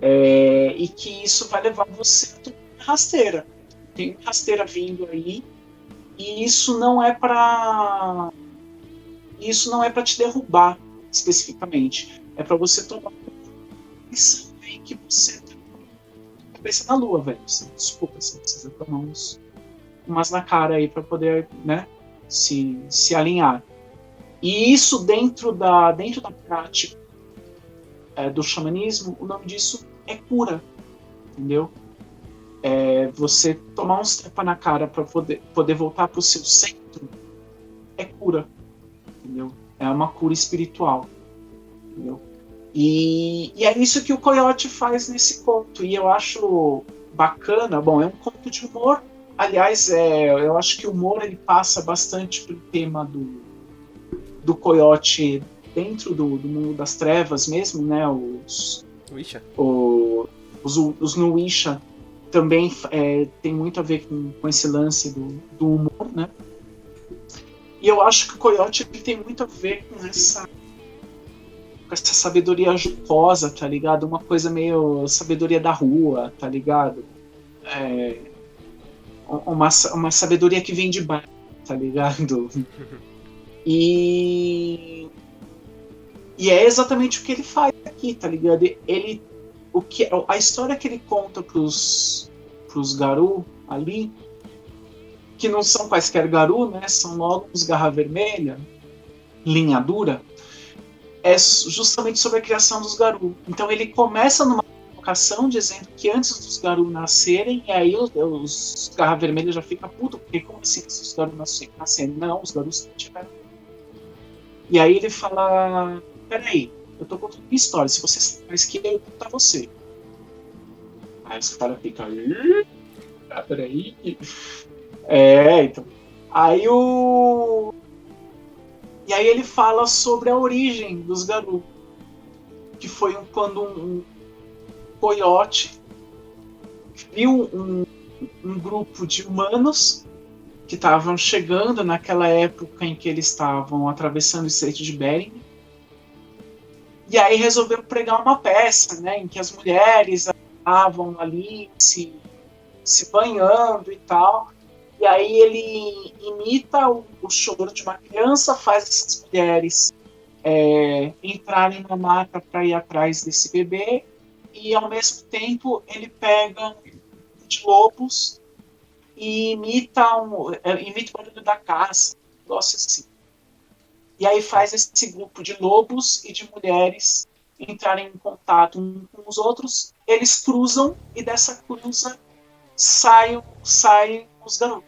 Speaker 2: E que isso vai levar você a uma rasteira. Tem uma rasteira vindo aí, E isso não é para te derrubar especificamente. É para você tomar lição aí que você tá com a cabeça na lua, velho. Desculpa, você precisa tomar umas na cara aí para poder, né, se alinhar. E isso dentro da prática do xamanismo, o nome disso é cura, entendeu? É você tomar uns tapas na cara para poder voltar para o seu centro é cura, entendeu? É uma cura espiritual, entendeu? E é isso que o Coyote faz nesse conto, e eu acho bacana. Bom, é um conto de humor, aliás, eu acho que o humor ele passa bastante pelo tema do Coyote dentro do mundo das trevas mesmo, né? Os Nuwisha também tem muito a ver com esse lance do humor, né? E eu acho que o Coyote ele tem muito a ver com essa sabedoria jocosa, tá ligado? Uma coisa meio sabedoria da rua, tá ligado? Uma sabedoria que vem de baixo, tá ligado? E é exatamente o que ele faz aqui, tá ligado? A história que ele conta pros Garou ali, que não são quaisquer Garou, né? São logo os Garra Vermelha, linha dura, é justamente sobre a criação dos Garou. Então ele começa numa colocação dizendo que antes dos Garou nascerem, e aí os Garra Vermelha já ficam putos, porque como assim os Garou nascerem? Não, os Garou sempre tiveram. E aí ele fala, peraí, eu tô contando uma história, se você sabe mais que eu contar você. Aí os caras ficam, peraí. Então. E aí ele fala sobre a origem dos Garou, que foi quando um coiote viu um grupo de humanos que estavam chegando naquela época em que eles estavam atravessando o Estreito de Bering. E aí resolveu pregar uma peça, né, em que as mulheres estavam ali se banhando e tal. E aí ele imita o choro de uma criança, faz essas mulheres entrarem na mata para ir atrás desse bebê, e ao mesmo tempo ele pega um grupo de lobos e imita o barulho da caça, um negócio assim. E aí faz esse grupo de lobos e de mulheres entrarem em contato uns com os outros, eles cruzam e dessa cruza saem os Garou.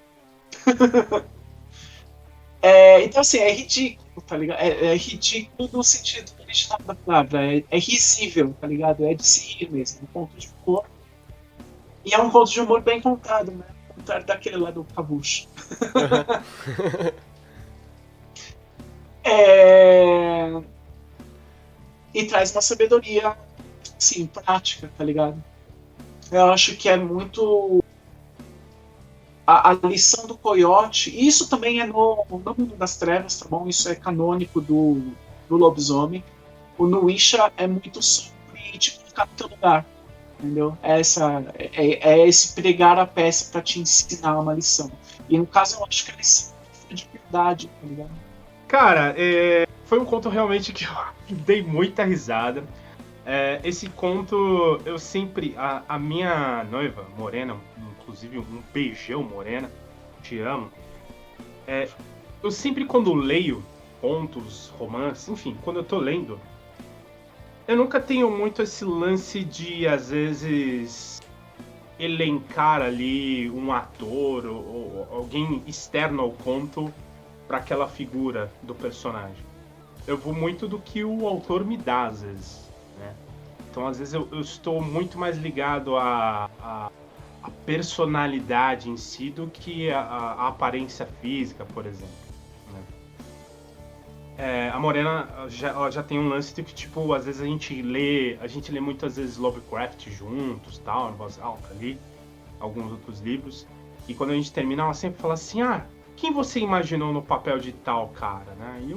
Speaker 2: Então assim, é ridículo, tá ligado? É ridículo no sentido original da palavra, é risível, tá ligado? É de se rir mesmo, um conto de humor. E é um conto de humor bem contado, né? Ao contrário daquele lá do Cabucho. E traz uma sabedoria, assim, prática, tá ligado? Eu acho que é muito a lição do Coyote, e isso também é no mundo das trevas, tá bom? Isso é canônico do lobisomem. O Nuwisha é muito sobre te colocar no teu lugar, entendeu? É esse pregar a peça pra te ensinar uma lição. E no caso eu acho que a lição foi de verdade, tá ligado?
Speaker 3: Cara, foi um conto realmente que eu dei muita risada. Esse conto, eu sempre... A minha noiva, Morena, inclusive um beijão, Morena, te amo. Eu sempre, quando leio contos, romances, enfim, quando eu tô lendo, eu nunca tenho muito esse lance de, às vezes, elencar ali um ator ou alguém externo ao conto para aquela figura do personagem. Eu vou muito do que o autor me dá, às vezes, né? Então, às vezes, eu estou muito mais ligado à personalidade em si do que a aparência física, por exemplo, né? A Morena ela já tem um lance de que, tipo, às vezes a gente lê muitas vezes Lovecraft juntos, tal, em voz alta ali, alguns outros livros, e quando a gente termina, ela sempre fala assim, quem você imaginou no papel de tal cara, né? E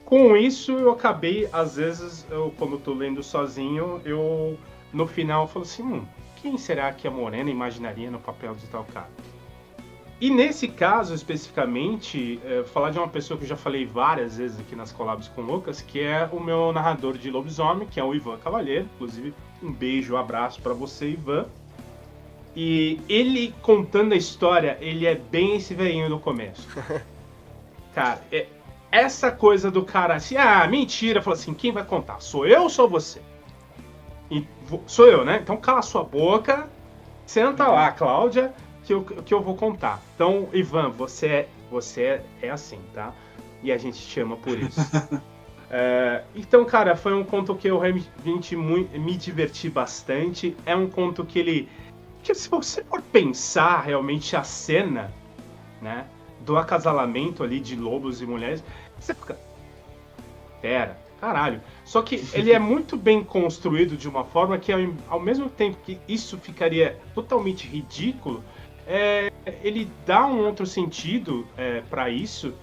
Speaker 3: com isso, eu acabei, às vezes, quando eu tô lendo sozinho, no final, eu falo assim, quem será que a Morena imaginaria no papel de tal cara? E nesse caso, especificamente, falar de uma pessoa que eu já falei várias vezes aqui nas collabs com o Lucas, que é o meu narrador de lobisomem, que é o Ivan Cavaleiro. Inclusive, um beijo, um abraço pra você, Ivan. E ele contando a história, ele é bem esse velhinho do começo. Cara, essa coisa do cara assim, mentira, fala assim, quem vai contar? Sou eu ou sou você? Sou eu, né? Então cala sua boca, senta lá, Cláudia, que eu vou contar. Então, Ivan, você é assim, tá? E a gente te ama por isso. Então, cara, foi um conto que eu realmente me diverti bastante. É um conto que se você for pensar realmente a cena, né, do acasalamento ali de lobos e mulheres, você fica... Pera, caralho. Só que ele é muito bem construído de uma forma que, ao mesmo tempo que isso ficaria totalmente ridículo, ele dá um outro sentido pra isso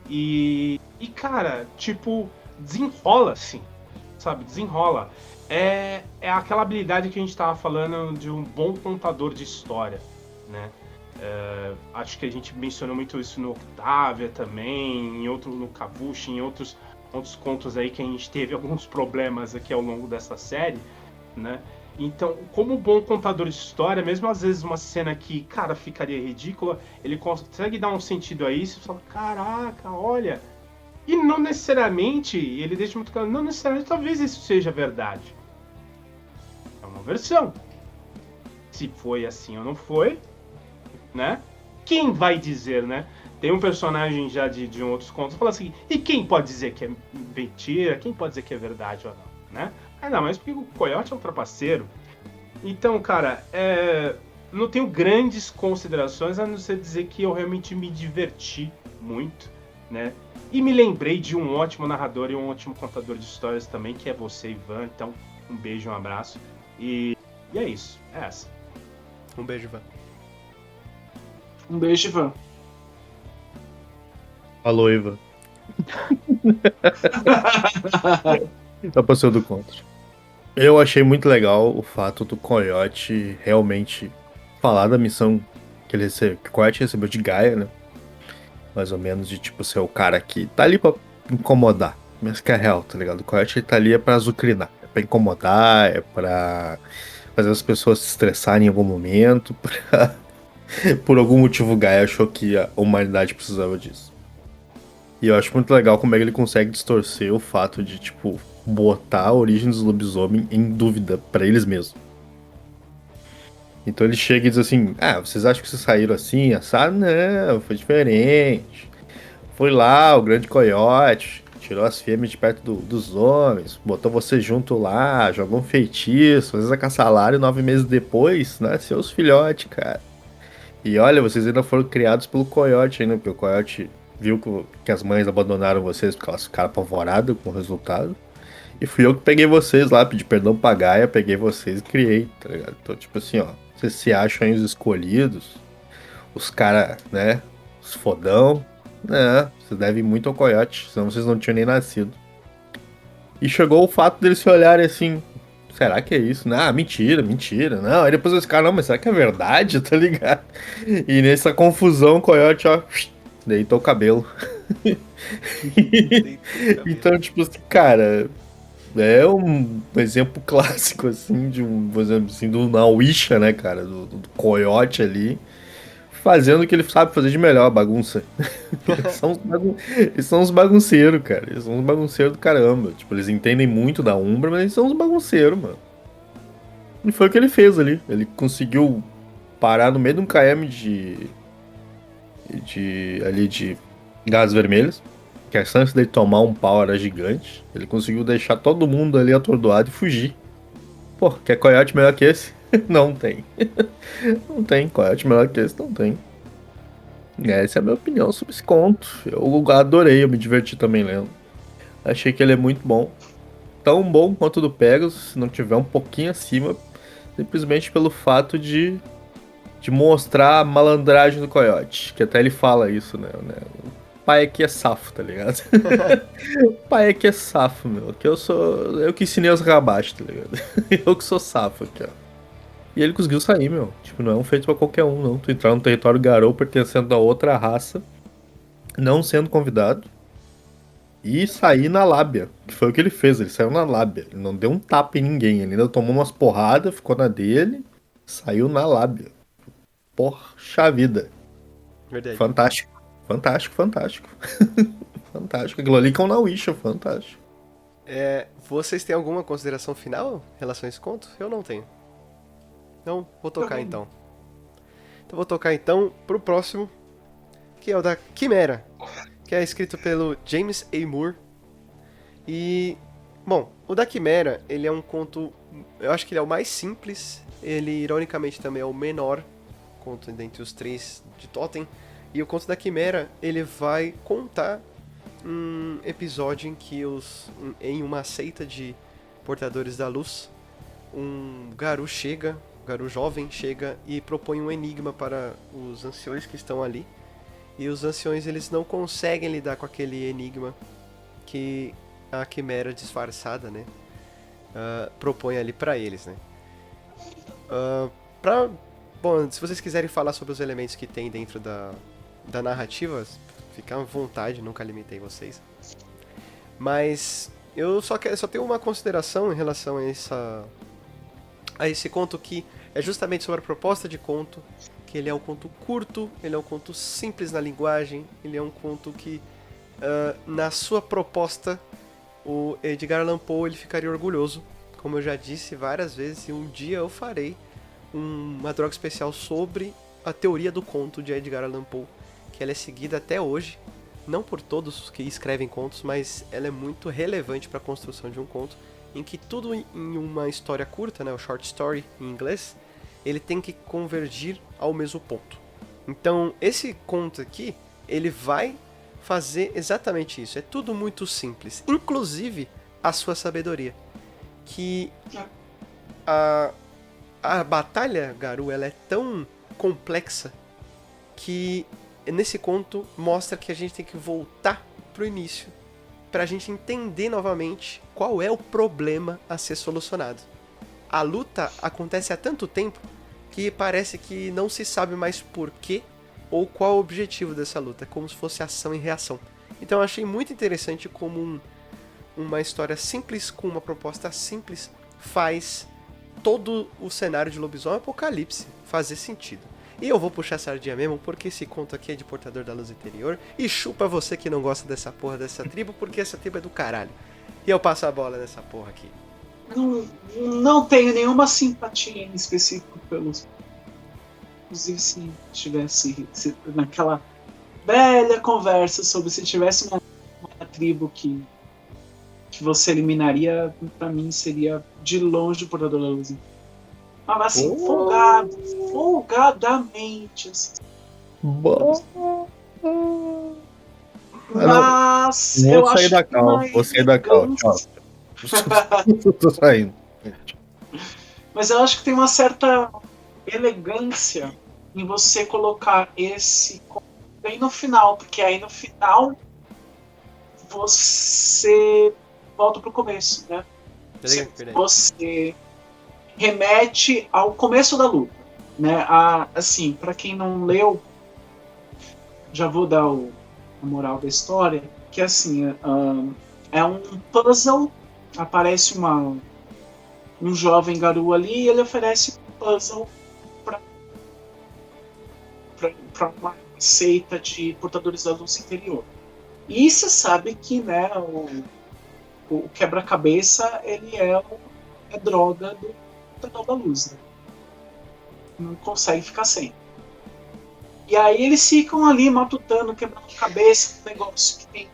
Speaker 3: e, cara, tipo, desenrola, assim, sabe? Desenrola. É aquela habilidade que a gente tava falando de um bom contador de história, né? Acho que a gente mencionou muito isso no Octavia também, no Kavushi, em outros contos aí que a gente teve alguns problemas aqui ao longo dessa série, né? Então, como bom contador de história, mesmo às vezes uma cena que, cara, ficaria ridícula, ele consegue dar um sentido a isso e fala, caraca, olha... E não necessariamente, ele deixa muito claro, não necessariamente talvez isso seja verdade. É uma versão. Se foi assim ou não foi, né? Quem vai dizer, né? Tem um personagem já de outros contos que fala assim, e quem pode dizer que é mentira? Quem pode dizer que é verdade ou não, né? Não, mas porque o Coyote é um trapaceiro. Então, cara, não tenho grandes considerações, a não ser dizer que eu realmente me diverti muito, né? E me lembrei de um ótimo narrador e um ótimo contador de histórias também, que é você, Ivan. Então, um beijo, um abraço. E é isso. É essa.
Speaker 1: Um beijo, Ivan.
Speaker 2: Um beijo, Ivan.
Speaker 4: Falou, Ivan. Tá passando do contra. Eu achei muito legal o fato do Coyote realmente falar da missão que o Coyote recebeu de Gaia, né? Mais ou menos de, tipo, ser o cara que tá ali pra incomodar. Mas que é real, tá ligado? O Coyote tá ali pra azucrinar. É pra incomodar, é pra fazer as pessoas se estressarem em algum momento. Por algum motivo, o Gaia achou que a humanidade precisava disso. E eu acho muito legal como é que ele consegue distorcer o fato de, tipo, botar a origem dos lobisomem em dúvida pra eles mesmos. Então ele chega e diz assim, vocês acham que vocês saíram assim, assado? Não, foi diferente. Foi lá o grande coiote, tirou as fêmeas de perto dos homens, botou você junto lá, jogou um feitiço, às vezes a salário 9 meses depois, nasceu os filhotes, cara. E olha, vocês ainda foram criados pelo coiote ainda, porque o coiote viu que as mães abandonaram vocês porque elas ficaram apavoradas com o resultado. E fui eu que peguei vocês lá, pedi perdão pra Gaia, peguei vocês e criei, tá ligado? Então, tipo assim, ó, vocês se acham aí os escolhidos, os caras, né, os fodão, né, vocês devem muito ao coiote, senão vocês não tinham nem nascido. E chegou o fato deles se olharem assim, será que é isso? Não, mentira, não. Aí depois eles ficaram, não, mas será que é verdade, tá ligado? E nessa confusão o coiote, ó, deitou o cabelo. Então, tipo assim, cara... É um exemplo clássico, assim, por exemplo, assim, do Naoisha, né, cara? Do coiote ali, fazendo o que ele sabe fazer de melhor, bagunça. Eles são uns bagunceiros, cara. Eles são uns bagunceiros do caramba. Tipo, eles entendem muito da Umbra, mas eles são uns bagunceiros, mano. E foi o que ele fez ali. Ele conseguiu parar no meio de um KM de gás vermelhos. Que a chance dele tomar um pau era gigante. Ele conseguiu deixar todo mundo ali atordoado e fugir. Pô, quer coiote melhor que esse? Não tem. Não tem coiote melhor que esse, não tem. Essa é a minha opinião sobre esse conto. Eu adorei, eu me diverti também lendo. Achei que ele é muito bom. Tão bom quanto o do Pegasus, se não tiver um pouquinho acima. Simplesmente pelo fato de mostrar a malandragem do coiote. Que até ele fala isso, né? O pai aqui é safo, tá ligado? O pai aqui é safo, meu. Que eu que ensinei os rabaixos, tá ligado? Eu que sou safo aqui, ó. E ele conseguiu sair, meu. Tipo, não é um feito pra qualquer um, não. Tu entrar no território Garou pertencendo a outra raça, não sendo convidado, e sair na lábia. Que foi o que ele fez, ele saiu na lábia. Ele não deu um tapa em ninguém. Ele ainda tomou umas porradas, ficou na dele, saiu na lábia. Poxa vida.
Speaker 1: Verdade.
Speaker 4: Fantástico. Fantástico, fantástico. Fantástico. Aquilo ali que é um Nawisha, fantástico.
Speaker 1: Vocês têm alguma consideração final em relação a esse conto? Eu não tenho. Não, vou tocar
Speaker 2: Também.
Speaker 1: então. Então vou tocar então pro próximo, que é o da Quimera, que é escrito pelo James A. Moore. E, bom, o da Quimera, ele é um conto, eu acho que ele é o mais simples, ele ironicamente também é o menor conto dentre os três de Totem. E o conto da Quimera, ele vai contar um episódio em que em uma seita de portadores da luz, um Garu jovem chega e propõe um enigma para os anciões que estão ali. E os anciões, eles não conseguem lidar com aquele enigma que a Quimera disfarçada, né, propõe ali para eles, né. Bom, se vocês quiserem falar sobre os elementos que tem dentro da narrativa, fica à vontade, nunca limitei vocês. Mas eu só tenho uma consideração em relação a esse conto, que é justamente sobre a proposta de conto, que ele é um conto curto, ele é um conto simples na linguagem, ele é um conto que, na sua proposta, o Edgar Allan Poe ele ficaria orgulhoso. Como eu já disse várias vezes, e um dia eu farei uma droga especial sobre a teoria do conto de Edgar Allan Poe, que ela é seguida até hoje, não por todos que escrevem contos, mas ela é muito relevante para a construção de um conto, em que tudo em uma história curta, né, o short story em inglês, ele tem que convergir ao mesmo ponto. Então, esse conto aqui, ele vai fazer exatamente isso. É tudo muito simples, inclusive a sua sabedoria. Que a batalha Garou, ela é tão complexa que nesse conto mostra que a gente tem que voltar pro início pra gente entender novamente qual é o problema a ser solucionado. A luta acontece há tanto tempo que parece que não se sabe mais porquê ou qual é o objetivo dessa luta, como se fosse ação e reação. Então eu achei muito interessante como uma história simples com uma proposta simples faz todo o cenário de Lobisomem Apocalipse fazer sentido. E eu vou puxar a sardinha mesmo, porque esse conto aqui é de Portador da Luz Interior, e chupa você que não gosta dessa porra dessa tribo, porque essa tribo é do caralho. E eu passo a bola nessa porra aqui.
Speaker 2: Não tenho nenhuma simpatia em específico pelos. Inclusive, se tivesse naquela velha conversa sobre se tivesse uma tribo que você eliminaria, pra mim seria de longe o Portador da Luz. Mas assim, folgadamente. Assim. Mas
Speaker 4: Vou
Speaker 2: eu
Speaker 4: sair
Speaker 2: acho
Speaker 4: da cal,
Speaker 2: que
Speaker 4: vou sair da cal, tchau. Tô saindo.
Speaker 2: Mas eu acho que tem uma certa elegância em você colocar esse bem no final, porque aí no final você volta pro começo, né? Você remete ao começo da luta, né? Assim, para quem não leu, já vou dar a moral da história, que assim, é um puzzle, aparece um jovem Garou ali e ele oferece um puzzle para uma seita de portadores da luz interior. E você sabe que, né, o quebra-cabeça ele é droga do portador da luz, né? Não consegue ficar sem. E aí eles ficam ali matutando, quebrando cabeça, um negócio que tem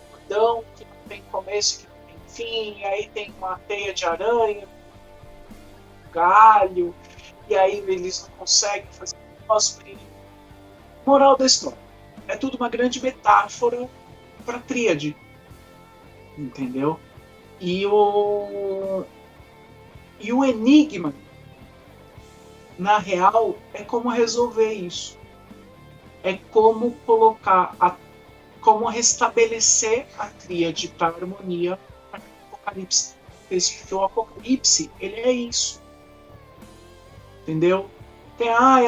Speaker 2: cordão, que não tem começo, que não tem fim, e aí tem uma teia de aranha, galho, e aí eles não conseguem fazer cosplay. Moral da história. É tudo uma grande metáfora para tríade. Entendeu? E o enigma, na real, é como resolver isso. É como como restabelecer a tríade para a harmonia para o Apocalipse. Porque o Apocalipse, ele é isso. entendeu? Tem a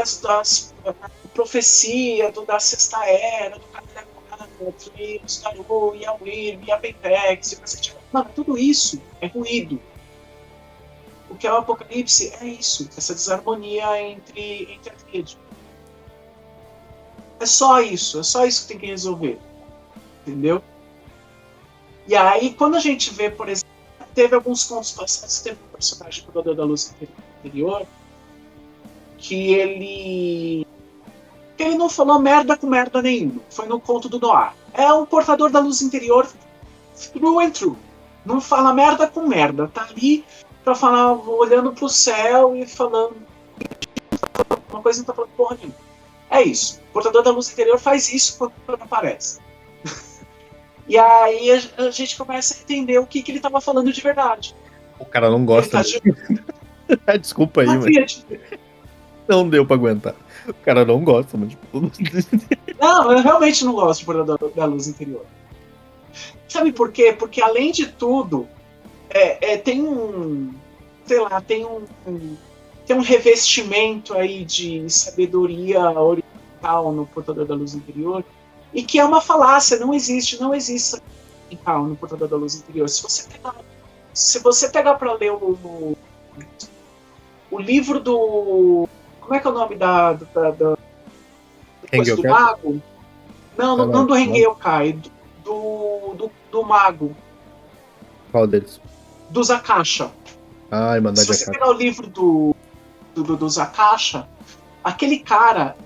Speaker 2: profecia da Sexta Era, do Capitão e os Garou, e a Wyrm, e a Pentex, e você tipo, mano, tudo isso é ruído. O que é o Apocalipse é isso, essa desarmonia entre a tríade. É só isso que tem que resolver, entendeu? E aí, quando a gente vê, por exemplo, teve alguns contos passados, teve um personagem do Portador da Luz anterior, que ele não falou merda com merda nenhuma. Foi no conto do Noir. É um portador da luz interior through and through. Não fala merda com merda. Tá ali pra falar, olhando pro céu e falando uma coisa, não tá falando porra nenhuma. É isso. O portador da luz interior faz isso quando aparece. E aí a gente começa a entender o que ele tava falando de verdade.
Speaker 4: O cara não gosta. Tá Desculpa aí, mas não deu pra aguentar. O cara não gosta, mas tipo...
Speaker 2: Não, eu realmente não gosto de portador da luz interior. Sabe por quê? Porque além de tudo, tem um, sei lá, tem um revestimento aí de sabedoria oriental no portador da luz interior, e que é uma falácia, não existe oriental no portador da luz interior. Se você pegar para ler o livro do, como é que é o nome do coisa do mago? Não do Rengeyokai, do mago.
Speaker 4: Qual deles?
Speaker 2: Do Zakasha.
Speaker 4: Irmandade
Speaker 2: Se você pegar o livro do Zakasha, aquele cara,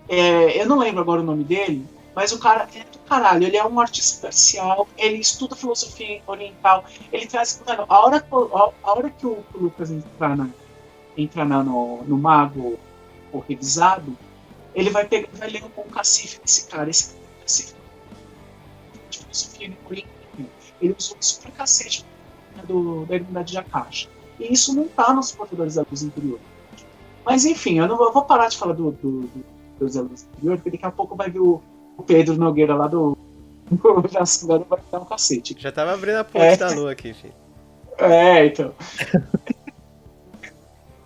Speaker 2: eu não lembro agora o nome dele, mas o cara é do caralho, ele é um artista marcial, ele estuda filosofia oriental, ele traz, mano, a hora que o Lucas entrar no mago ou revisado, ele vai ler um cacife desse cara, esse cacife de filosofia oriental. Ele usou isso pra cacete da Irmandade de Akasha. E isso não tá nos portadores da luz interior. Mas enfim, eu vou parar de falar dos da luz interior, porque daqui a pouco vai vir o Pedro Nogueira lá do Jaçangara vai dar um cacete.
Speaker 1: Já tava abrindo a ponte da lua aqui, filho.
Speaker 2: Então.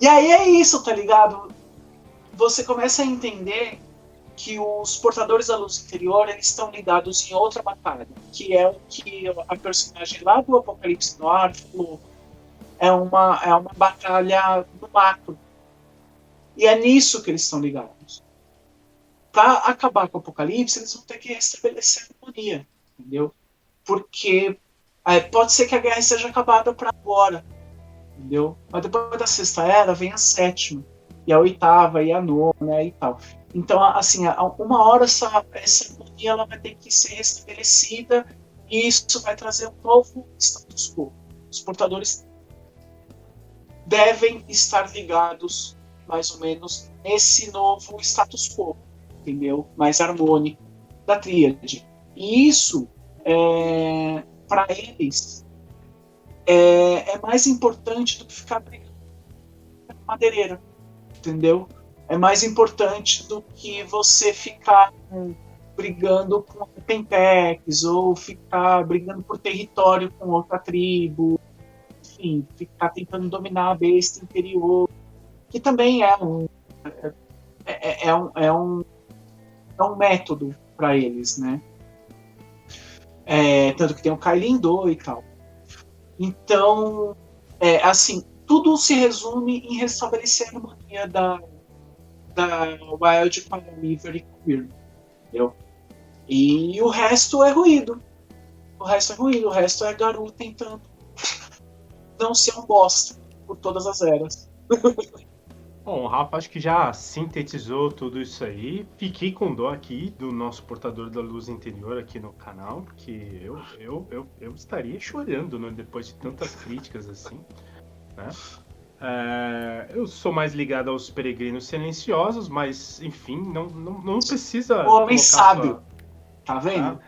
Speaker 2: E aí é isso, tá ligado? Você começa a entender que os portadores da luz interior, eles estão ligados em outra batalha, que é o que a personagem lá do Apocalipse Noir falou. É uma batalha no macro. E é nisso que eles estão ligados. Para acabar com o Apocalipse, eles vão ter que restabelecer a harmonia, entendeu? Porque pode ser que a guerra esteja acabada para agora, entendeu? Mas depois da Sexta Era vem a Sétima, e a Oitava, e a Nona, e tal. Então, assim, uma hora essa harmonia ela vai ter que ser restabelecida, e isso vai trazer um novo status quo. Os portadores devem estar ligados, mais ou menos, nesse novo status quo, entendeu? Mais harmônico da tríade. E isso, para eles, é mais importante do que ficar brigando com madeireira, entendeu? É mais importante do que você ficar brigando com o Pentex, ou ficar brigando por território com outra tribo, enfim, ficar tentando dominar a besta interior, que também é um método para eles, né? Tanto que tem o Kailindo e tal. Então, assim, tudo se resume em restabelecer a harmonia da Wild com a Weaver e com a Wyrm, entendeu? E o resto é ruído. O resto é Garou tentando não ser um bosta por todas as eras.
Speaker 3: Bom, o Rafa acho que já sintetizou tudo isso aí. Fiquei com dó aqui do nosso portador da luz interior aqui no canal, porque eu estaria chorando, né, depois de tantas críticas assim, né? Eu sou mais ligado aos peregrinos silenciosos, mas enfim, não precisa.
Speaker 2: O homem sábio, tá vendo?
Speaker 3: Tá?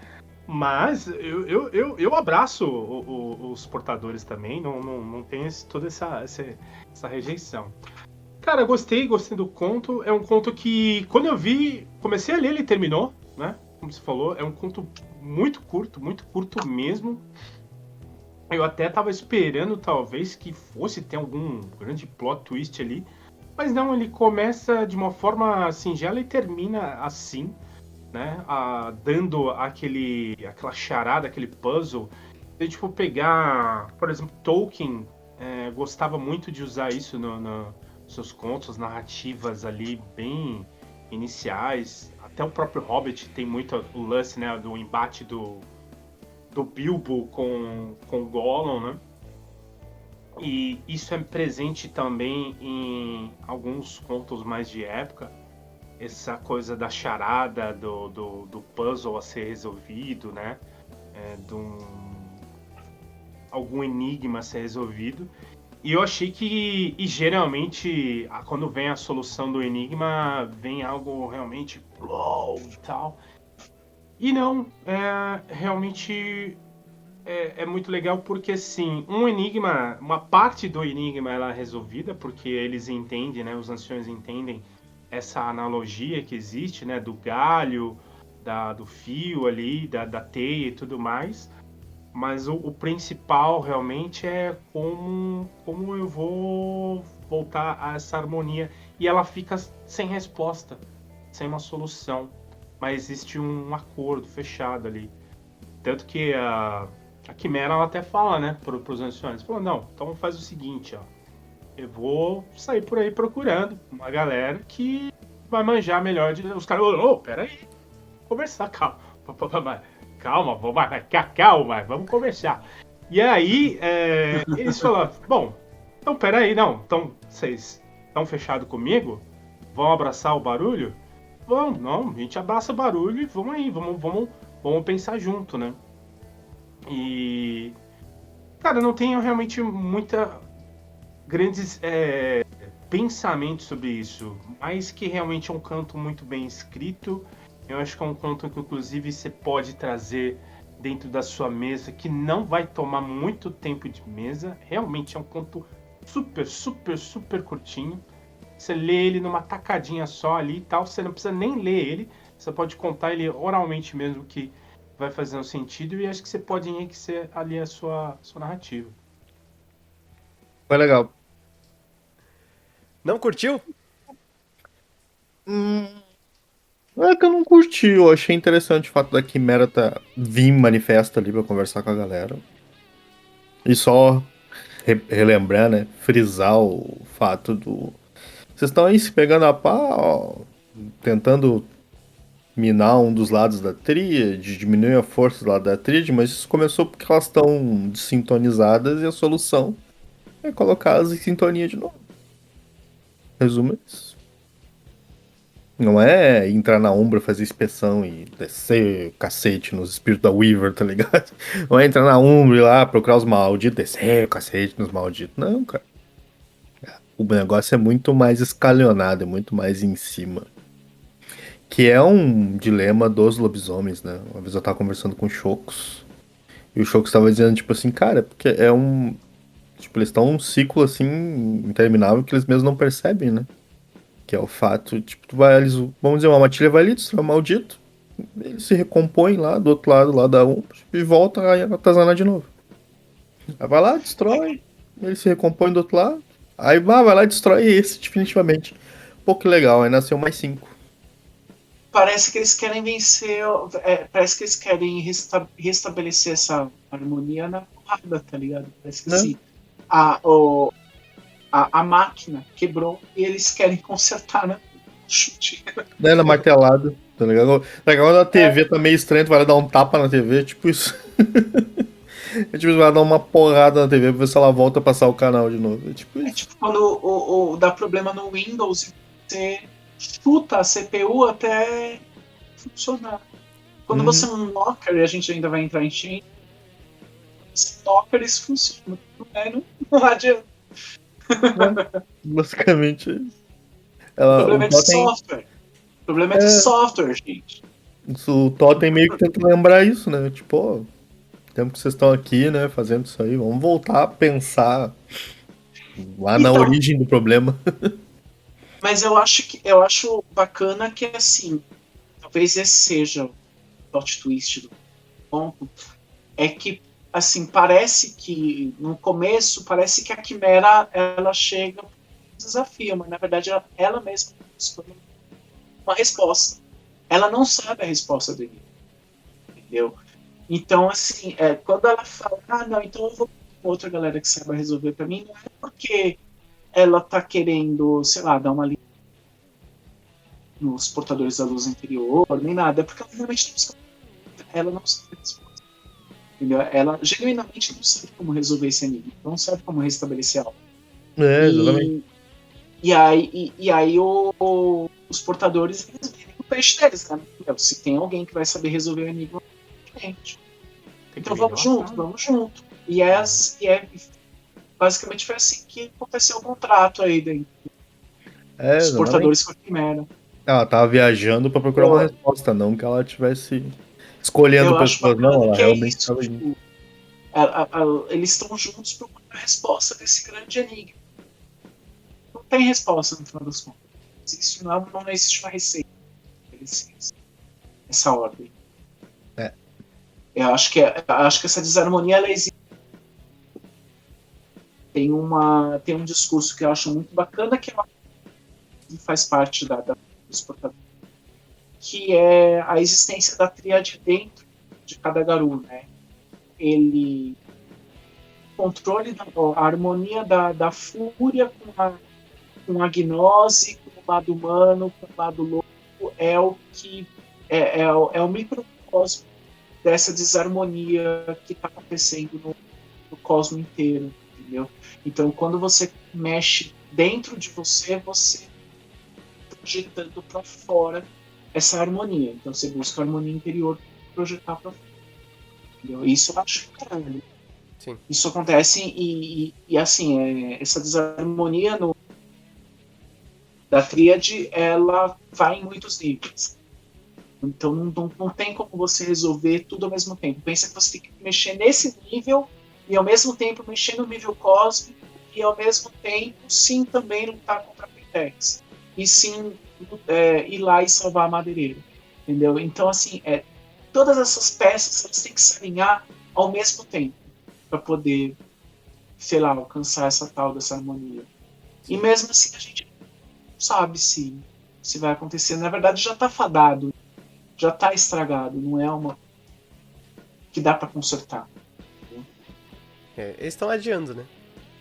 Speaker 3: Mas eu abraço os portadores também, não tenho toda essa rejeição. Cara, gostei do conto. É um conto que, quando eu vi, comecei a ler, ele terminou, né? Como você falou, é um conto muito curto mesmo. Eu até tava esperando, talvez, que fosse ter algum grande plot twist ali. Mas não, ele começa de uma forma singela e termina assim, né? Dando aquela charada, aquele puzzle. Se a gente for pegar, por exemplo, Tolkien gostava muito de usar isso nos seus contos, narrativas ali bem iniciais. Até o próprio Hobbit tem muito o lance, né, do embate do Bilbo com Gollum, né? E isso é presente também em alguns contos mais de época. Essa coisa da charada, do puzzle a ser resolvido, né? Algum enigma a ser resolvido. E eu achei que, geralmente, quando vem a solução do enigma, vem algo realmente wow, e tal. E não, realmente é muito legal porque, sim, um enigma, uma parte do enigma ela é resolvida, porque eles entendem, né, os anciões entendem essa analogia que existe, né, do galho, do fio ali, da teia e tudo mais. Mas o principal realmente é como eu vou voltar a essa harmonia. E ela fica sem resposta, sem uma solução. Mas existe um acordo fechado ali. Tanto que a Quimera ela até fala, né, para os anciões. Falou, não, então faz o seguinte, ó. Eu vou sair por aí procurando uma galera que vai manjar melhor. Os caras, peraí, conversar, calma. Calma, calma, vamos conversar. E aí, eles falaram, bom, então peraí, não, então vocês estão fechados comigo? Vão abraçar o barulho? Vamos, não, a gente abraça o barulho e vamos aí, vamos pensar junto, né? E, cara, eu não tenho realmente grandes pensamentos sobre isso, mas que realmente é um canto muito bem escrito. Eu acho que é um conto que, inclusive, você pode trazer dentro da sua mesa, que não vai tomar muito tempo de mesa. Realmente é um conto super, super, super curtinho. Você lê ele numa tacadinha só ali e tal. Você não precisa nem ler ele. Você pode contar ele oralmente mesmo, que vai fazendo sentido. E acho que você pode enriquecer ali a sua narrativa.
Speaker 4: Foi legal.
Speaker 1: Não curtiu?
Speaker 4: É que eu não curti, eu achei interessante o fato da Quimera vir manifesta ali pra conversar com a galera. E só relembrar, né? Frisar o fato do. Vocês estão aí se pegando a pau, tentando minar um dos lados da tríade, diminuir a força do lado da tríade, mas isso começou porque elas estão desintonizadas e a solução é colocá-las em sintonia de novo. Resumo é isso. Não é entrar na Umbra, fazer inspeção e descer o cacete nos espíritos da Weaver, tá ligado? Não é entrar na Umbra e lá procurar os malditos, descer o cacete nos malditos. Não, cara. O negócio é muito mais escalonado, é muito mais em cima. Que é um dilema dos lobisomens, né? Uma vez eu tava conversando com o Chocos. E o Chocos tava dizendo, tipo assim, cara, porque é um. Tipo, eles estão num ciclo assim, interminável, que eles mesmos não percebem, né? Que é o fato, tipo, vamos dizer, uma matilha vai ali, destrói o maldito, ele se recompõe lá do outro lado, lá da Umbra, e volta a atazanar de novo. Aí vai lá, destrói, ele se recompõe do outro lado, aí vai lá e destrói esse, definitivamente. Pô, que legal, aí nasceu mais 5.
Speaker 2: Parece que eles querem vencer. Parece que eles querem restabelecer essa harmonia na porrada, tá ligado? Parece que
Speaker 4: Né?
Speaker 2: assim, a máquina quebrou e eles querem consertar na chute.
Speaker 4: Né, na martelada, tá ligado? Quando a TV tá meio estranha, tu vai lá dar um tapa na TV, tipo isso. É tipo, vai dar uma porrada na TV pra ver se ela volta a passar o canal de novo. É tipo
Speaker 2: É
Speaker 4: isso.
Speaker 2: tipo quando dá problema no Windows e você chuta a CPU até funcionar. Quando você é um Docker, e a gente ainda vai entrar em chain, Docker isso funciona. Não adianta.
Speaker 4: Basicamente é isso.
Speaker 2: O problema
Speaker 4: O
Speaker 2: é de
Speaker 4: Totem,
Speaker 2: software. O problema é de software, gente.
Speaker 4: o Totem meio que tenta lembrar isso, né? Tipo, ó, tempo que vocês estão aqui, né, fazendo isso aí, vamos voltar a pensar lá na
Speaker 2: Então,
Speaker 4: origem do problema.
Speaker 2: mas eu acho bacana que assim, talvez esse seja o plot twist do ponto, é que assim, parece que no começo parece que a Quimera ela chega desafio, mas na verdade ela mesma busca uma resposta. Ela não sabe a resposta do enigma, entendeu? Então, assim, quando ela fala, não, então eu vou com outra galera que saiba resolver pra mim, não é porque ela tá querendo, sei lá, dar uma linha nos portadores da luz interior, nem nada, é porque ela realmente não sabe. Ela não sabe a resposta, entendeu? Ela genuinamente não sabe como resolver esse enigma, não sabe como restabelecer algo.
Speaker 4: Exatamente.
Speaker 2: E aí os portadores eles vendem o peixe deles, né? Se tem alguém que vai saber resolver o enigma, gente. Então vamos junto. E basicamente foi assim que aconteceu o contrato aí dos
Speaker 4: Exatamente.
Speaker 2: portadores com a Quimera.
Speaker 4: Ela tava viajando pra procurar uma resposta, não que ela tivesse escolhendo pessoas, não, ela realmente estava indo.
Speaker 2: Tipo, eles estão juntos procurando a resposta desse grande enigma. Não tem resposta no final das contas. Não existe uma receita. Essa ordem. Eu acho que essa desarmonia ela existe. Tem um discurso que eu acho muito bacana, que faz parte dos portadores, que é a existência da tríade dentro de cada Garou, né? Ele controle a harmonia da fúria com a gnose, com o lado humano, com o lado louco, é o que é o microcosmo dessa desarmonia que está acontecendo no cosmo inteiro, entendeu? Então, quando você mexe dentro de você está projetando para fora essa harmonia. Então, você busca a harmonia interior para projetar para fora. Entendeu? Isso eu acho caralho.
Speaker 1: Sim.
Speaker 2: Isso acontece e assim, essa desarmonia da tríade, ela vai em muitos níveis. Então não tem como você resolver tudo ao mesmo tempo. Pensa que você tem que mexer nesse nível e ao mesmo tempo mexer no nível cósmico e ao mesmo tempo sim também lutar contra a Pentex. E sim ir lá e salvar a madeireira. Entendeu? Então assim, todas essas peças elas têm que se alinhar ao mesmo tempo para poder, sei lá, alcançar essa tal dessa harmonia. E mesmo assim a gente não sabe se vai acontecer. Na verdade já está fadado. Já está estragado, não é uma que dá para consertar.
Speaker 1: Eles estão adiando, né?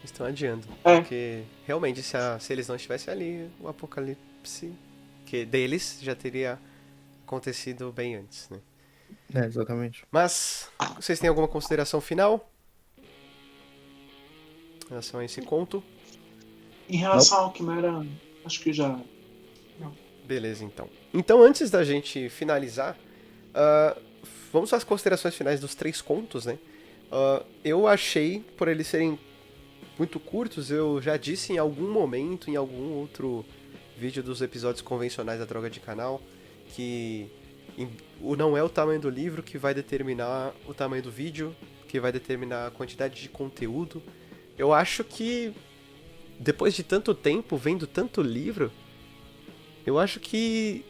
Speaker 1: Estão adiando. Porque realmente, se eles não estivessem ali, o apocalipse deles já teria acontecido bem antes, né?
Speaker 4: Exatamente.
Speaker 1: Mas, vocês têm alguma consideração final em relação a esse conto?
Speaker 2: Em relação ao Quimera, acho que já...
Speaker 1: Beleza, então. Então, antes da gente finalizar, vamos às considerações finais dos 3 contos, né? Eu achei, por eles serem muito curtos, eu já disse em algum momento, em algum outro vídeo dos episódios convencionais da Droga de Canal, que não é o tamanho do livro que vai determinar o tamanho do vídeo, que vai determinar a quantidade de conteúdo. Eu acho que, depois de tanto tempo, vendo tanto livro, eu acho que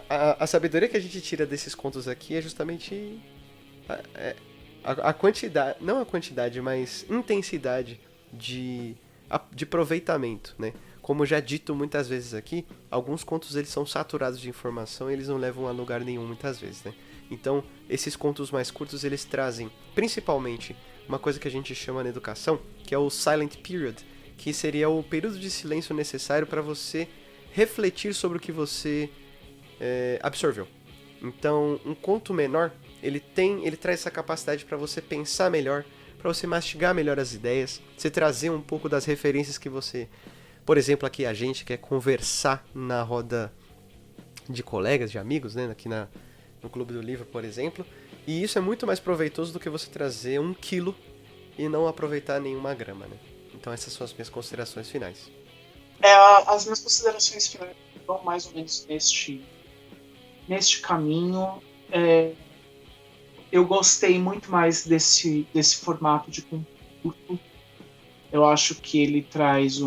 Speaker 1: a sabedoria que a gente tira desses contos aqui é justamente a quantidade, não a quantidade, mas intensidade de aproveitamento, né? Como já dito muitas vezes aqui, alguns contos eles são saturados de informação e eles não levam a lugar nenhum muitas vezes, né? Então, esses contos mais curtos, eles trazem, principalmente, uma coisa que a gente chama na educação, que é o silent period, que seria o período de silêncio necessário para você refletir sobre o que você absorveu. Então, um conto menor, ele traz essa capacidade para você pensar melhor, para você mastigar melhor as ideias, você trazer um pouco das referências que você... Por exemplo, aqui a gente quer conversar na roda de colegas, de amigos, né? Aqui no Clube do Livro, por exemplo. E isso é muito mais proveitoso do que você trazer 1 quilo e não aproveitar nenhuma grama, né? Então essas são as minhas considerações finais.
Speaker 2: As minhas considerações finais vão mais ou menos neste caminho. Eu gostei muito mais desse formato de concurso. Eu acho que ele traz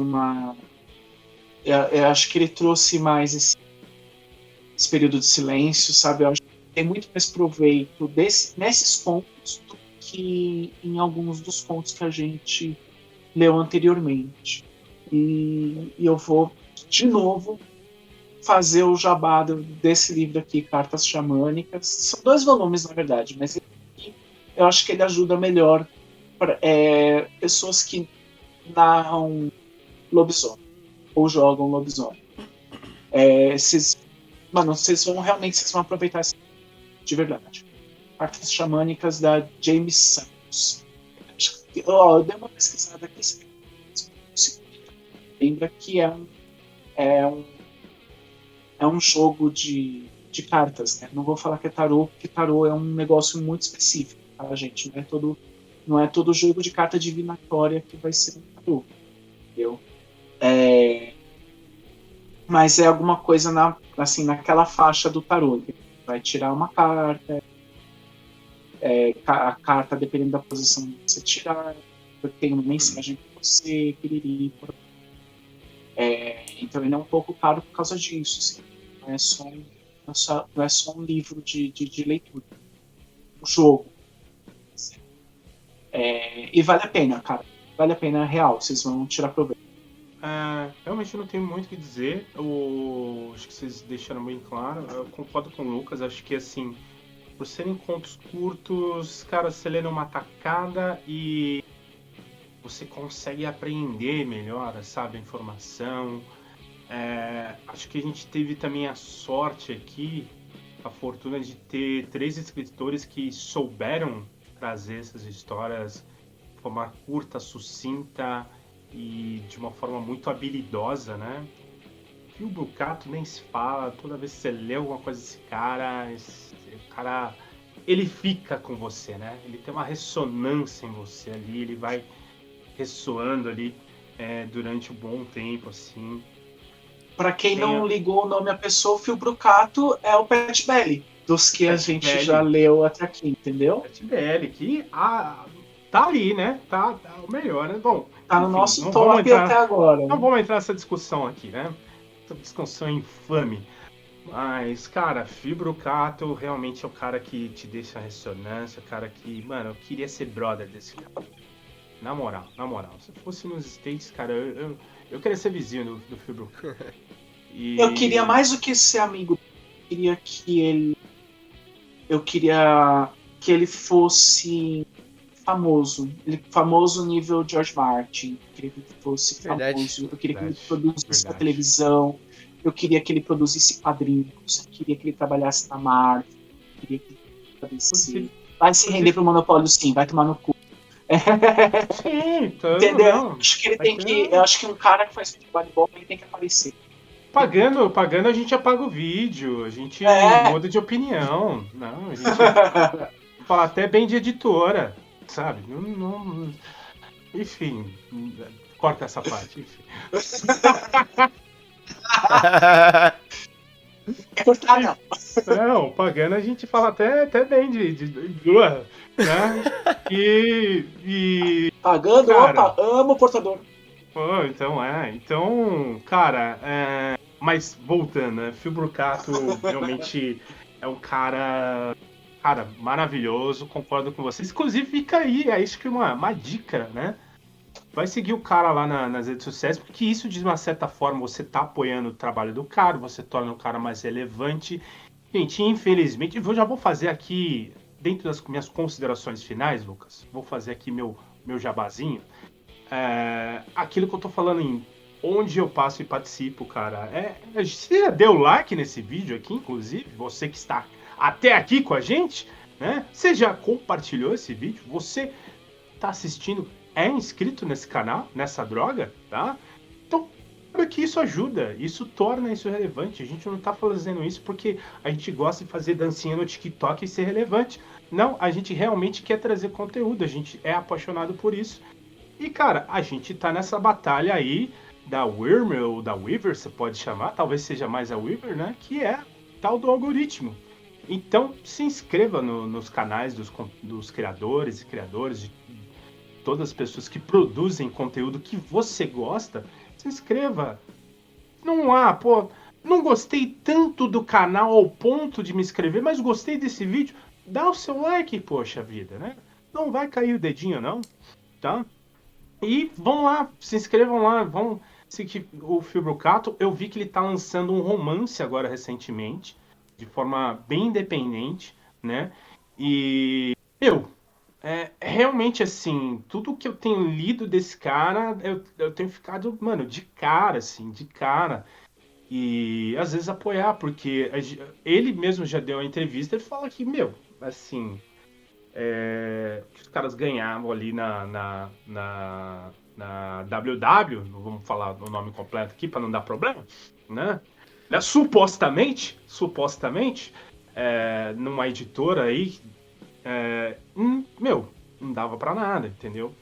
Speaker 2: eu acho que ele trouxe mais esse período de silêncio, sabe? Eu acho que tem muito mais proveito nesses contos do que em alguns dos contos que a gente leu anteriormente. E eu vou, de novo, fazer o jabá desse livro aqui, Cartas Xamânicas. São 2 volumes, na verdade, mas eu acho que ele ajuda melhor pra, pessoas que narram lobisomem ou jogam lobisomem. Vocês vão realmente aproveitar essa de verdade. Cartas Xamânicas da James Santos. Eu dei uma pesquisada aqui. Lembra que é um jogo de cartas, né? Não vou falar que é tarô, porque tarô é um negócio muito específico, tá, gente? Não é todo jogo de carta divinatória que vai ser um tarô, entendeu? Mas é alguma coisa naquela faixa do tarô. Vai tirar uma carta, a carta, dependendo da posição que você tirar, tem uma mensagem para você, então ele é um pouco caro por causa disso, assim. Não é só um livro de leitura. Um jogo. Assim. E vale a pena, cara. Vale a pena real, vocês vão tirar proveito.
Speaker 3: Realmente não tenho muito o que dizer. Acho que vocês deixaram bem claro. Eu concordo com o Lucas. Acho que, assim, por serem contos curtos, cara, você lê numa tacada e você consegue apreender melhor, sabe, a informação. Acho que a gente teve também a sorte aqui, a fortuna de ter 3 escritores que souberam trazer essas histórias de forma curta, sucinta e de uma forma muito habilidosa, né? E o Brucato nem se fala, toda vez que você lê alguma coisa desse cara, o cara, ele fica com você, né? Ele tem uma ressonância em você ali, ele vai ressoando ali durante um bom tempo, assim.
Speaker 2: Pra quem não ligou o nome à pessoa, o Phil Brucato é o Pat Belly, dos que a gente já leu até aqui, entendeu?
Speaker 3: Pat Belly, que tá ali, né? Tá o melhor, né? Bom,
Speaker 2: tá no nosso top até agora.
Speaker 3: Não vamos entrar nessa discussão aqui, né? Essa discussão infame. Mas, cara, Phil Brucato realmente é o cara que te deixa ressonância, o cara que, mano, eu queria ser brother desse cara. Na moral. Se eu fosse nos States, cara, eu queria ser vizinho do Phil Brucato.
Speaker 2: Eu queria mais do que ser amigo. Eu queria que ele fosse famoso. Famoso nível George Martin. Eu queria que ele fosse famoso. Eu queria que ele produzisse na televisão. Eu queria que ele produzisse quadrinhos. Eu queria que ele trabalhasse na Marvel. Eu queria que ele produzisse. Vai se render pro monopólio, sim. Vai tomar no cu.
Speaker 3: Sim, então,
Speaker 2: entendeu? Não. Acho que ele tem que. Eu acho que um cara que faz trabalho bom, ele tem que aparecer.
Speaker 3: Pagando, a gente apaga o vídeo, a gente muda de opinião. Não, a gente fala até bem de editora, sabe? Enfim, corta essa parte. Enfim.
Speaker 2: Cortar não.
Speaker 3: Não, pagando a gente fala até bem né?
Speaker 2: Pagando, cara, opa, amo o portador.
Speaker 3: Então, cara, mas voltando, né? Phil Brucato realmente é um cara maravilhoso, concordo com vocês. Inclusive, fica aí, isso que é uma dica, né? Vai seguir o cara lá nas redes sociais, porque isso, de uma certa forma, você tá apoiando o trabalho do cara, você torna o cara mais relevante. Gente, infelizmente, eu já vou fazer aqui, dentro das minhas considerações finais, Lucas, vou fazer aqui meu jabazinho. Aquilo que eu tô falando em onde eu passo e participo, cara. Você já deu like nesse vídeo aqui, inclusive, você que está até aqui com a gente, né? Você já compartilhou esse vídeo? Você tá assistindo, é inscrito nesse canal, nessa droga, tá? Então, sabe que isso ajuda, isso torna isso relevante. A gente não tá fazendo isso porque a gente gosta de fazer dancinha no TikTok e ser relevante. Não, a gente realmente quer trazer conteúdo, a gente é apaixonado por isso. E, cara, a gente tá nessa batalha aí da Wyrmer, ou da Weaver, você pode chamar, talvez seja mais a Weaver, né? Que é tal do algoritmo. Então, se inscreva nos canais dos criadores e criadoras, de todas as pessoas que produzem conteúdo que você gosta. Se inscreva. Não gostei tanto do canal ao ponto de me inscrever, mas gostei desse vídeo. Dá o seu like, poxa vida, né? Não vai cair o dedinho, não, tá? E vão lá, se inscrevam lá, o Phil Brucato, eu vi que ele tá lançando um romance agora recentemente, de forma bem independente, né? E, realmente assim, tudo que eu tenho lido desse cara, eu tenho ficado, mano, de cara, assim, de cara. E às vezes apoiar, porque ele mesmo já deu uma entrevista, ele fala que, assim, que os caras ganhavam ali na WW, não vamos falar o nome completo aqui para não dar problema, né? Supostamente, numa editora aí, não dava para nada, entendeu?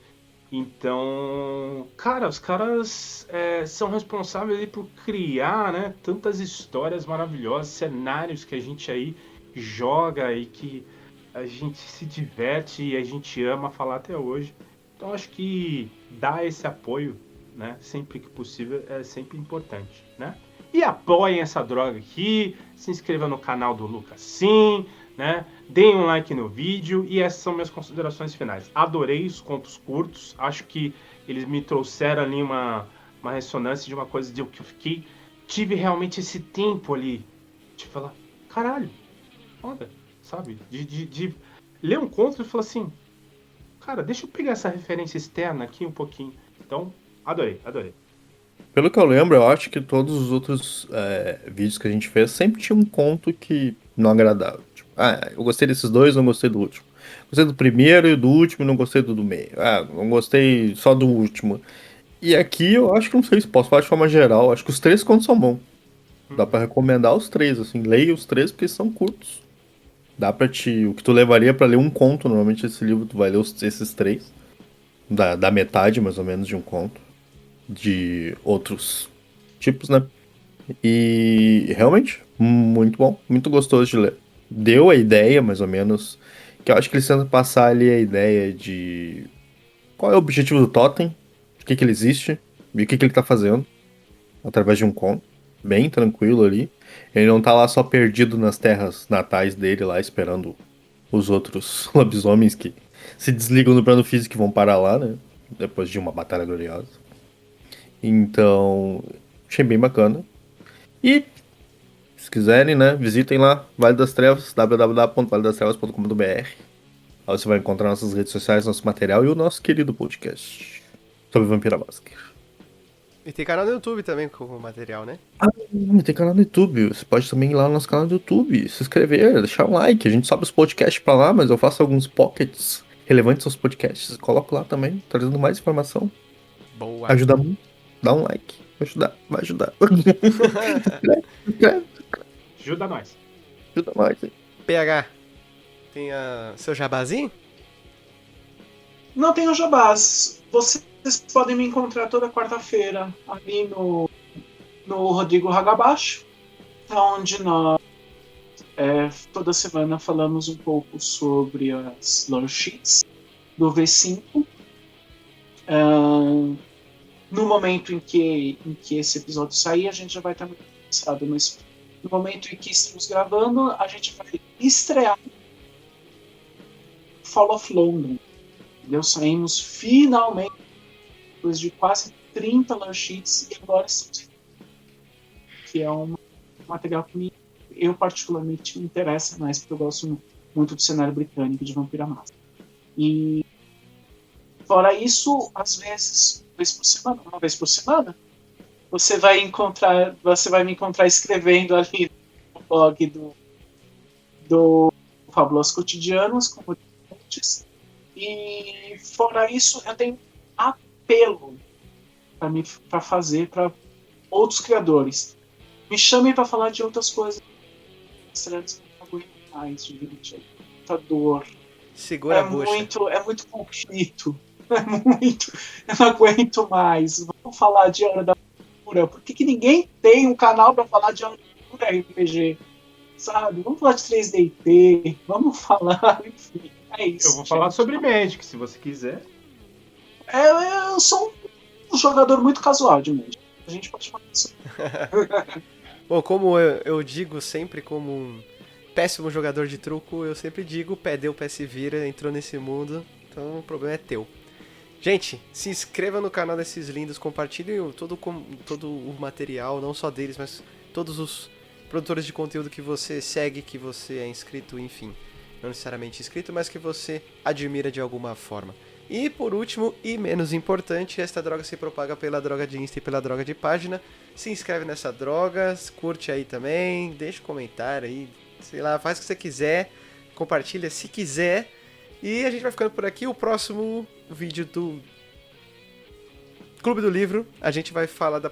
Speaker 3: Então, cara, os caras são responsáveis aí por criar, né, tantas histórias maravilhosas, cenários que a gente aí joga e que a gente se diverte e a gente ama falar até hoje. Então, acho que dar esse apoio, né, sempre que possível, é sempre importante, né? E apoiem essa droga aqui, se inscreva no canal do Lucas Sim, né? Deem um like no vídeo e essas são minhas considerações finais. Adorei os contos curtos, acho que eles me trouxeram ali uma ressonância de uma coisa de que eu fiquei. Tive realmente esse tempo ali de falar, caralho, foda, sabe? De ler um conto e falar assim, cara, deixa eu pegar essa referência externa aqui um pouquinho. Então, adorei.
Speaker 4: Pelo que eu lembro, eu acho que todos os outros vídeos que a gente fez sempre tinha um conto que não agradava. Tipo, eu gostei desses dois, não gostei do último. Gostei do primeiro e do último, não gostei do meio. Não gostei só do último. E aqui eu acho que não sei se posso falar de forma geral. Acho que os três contos são bons. Dá pra recomendar os três, assim. Leia os três porque são curtos. Dá pra te. O que tu levaria pra ler um conto, normalmente esse livro tu vai ler esses três. Da metade, mais ou menos, de um conto. De outros tipos, né? E realmente, muito bom, muito gostoso de ler. Deu a ideia, mais ou menos, que eu acho que eles tentam passar ali a ideia de qual é o objetivo do Totem, por que ele existe e o que ele tá fazendo, através de um conto, bem tranquilo ali. Ele não tá lá só perdido nas terras natais dele, lá esperando os outros lobisomens que se desligam do plano físico e vão parar lá, né? Depois de uma batalha gloriosa. Então, achei bem bacana. E se quiserem, né, visitem lá, Vale das Trevas, www.valedastrevas.com.br. Lá você vai encontrar nossas redes sociais, nosso material e o nosso querido podcast sobre Vampira Máscara.
Speaker 1: E tem canal no YouTube também com o material, né?
Speaker 4: Tem canal no YouTube, você pode também ir lá no nosso canal do YouTube, se inscrever, deixar um like. A gente sobe os podcasts pra lá, mas eu faço alguns pockets relevantes aos podcasts, coloco lá também, trazendo mais informação.
Speaker 1: Boa.
Speaker 4: Ajuda muito, dá um like, vai ajudar.
Speaker 3: Ajuda nós.
Speaker 4: Ajuda mais, hein?
Speaker 1: PH, tem seu jabazinho?
Speaker 2: Não tenho jabás. Vocês podem me encontrar toda quarta-feira ali no Rodrigo Hagabacho, onde nós toda semana falamos um pouco sobre as lore sheets do V5. No momento em que esse episódio sair, a gente já vai estar muito cansado, mas no momento em que estamos gravando, a gente vai estrear Fall of London. Entendeu? Saímos finalmente depois de quase 30 lore sheets e agora estamos que é um material que eu particularmente me interessa mais, porque eu gosto muito do cenário britânico de Vampira Máscara. E fora isso, às vezes, uma vez por semana, você vai me encontrar escrevendo ali no blog do Fabulosos Cotidianos, como antes. E fora isso, eu tenho apelo para fazer para outros criadores. Me chamem para falar de outras coisas. Não aguento mais, gente. Muita dor.
Speaker 1: Segura a bucha.
Speaker 2: É muito conflito. Eu não aguento mais. Vamos falar de Hora da Aventura. Por que ninguém tem um canal para falar de Hora da Aventura RPG? Sabe? Vamos falar de 3DT. Vamos falar, enfim. É isso.
Speaker 3: Eu vou falar sobre Magic, se você quiser.
Speaker 2: Eu sou um jogador muito casual de Magic. A gente pode falar isso.
Speaker 1: Bom, como eu digo sempre como um péssimo jogador de truco, eu sempre digo, pé deu, pé se vira, entrou nesse mundo, então o problema é teu. Gente, se inscreva no canal desses lindos, compartilhem todo o material, não só deles, mas todos os produtores de conteúdo que você segue, que você é inscrito, enfim. Não necessariamente inscrito, mas que você admira de alguma forma. E por último, e menos importante, esta droga se propaga pela droga de Insta e pela droga de página. Se inscreve nessa droga, curte aí também, deixa um comentário aí, sei lá, faz o que você quiser, compartilha se quiser. E a gente vai ficando por aqui. O próximo vídeo do Clube do Livro, a gente vai falar da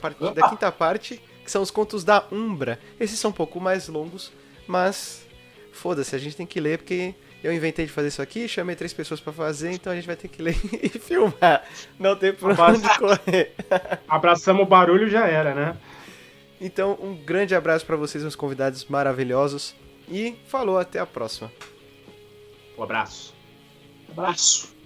Speaker 1: quinta parte, que são os contos da Umbra. Esses são um pouco mais longos, mas foda-se, a gente tem que ler, porque eu inventei de fazer isso aqui, chamei 3 pessoas pra fazer, então a gente vai ter que ler e filmar. Não tem por onde correr.
Speaker 3: Abraçamos o barulho, já era, né?
Speaker 1: Então, um grande abraço pra vocês, meus convidados maravilhosos. E falou, até a próxima.
Speaker 3: Um abraço.
Speaker 2: Abraço.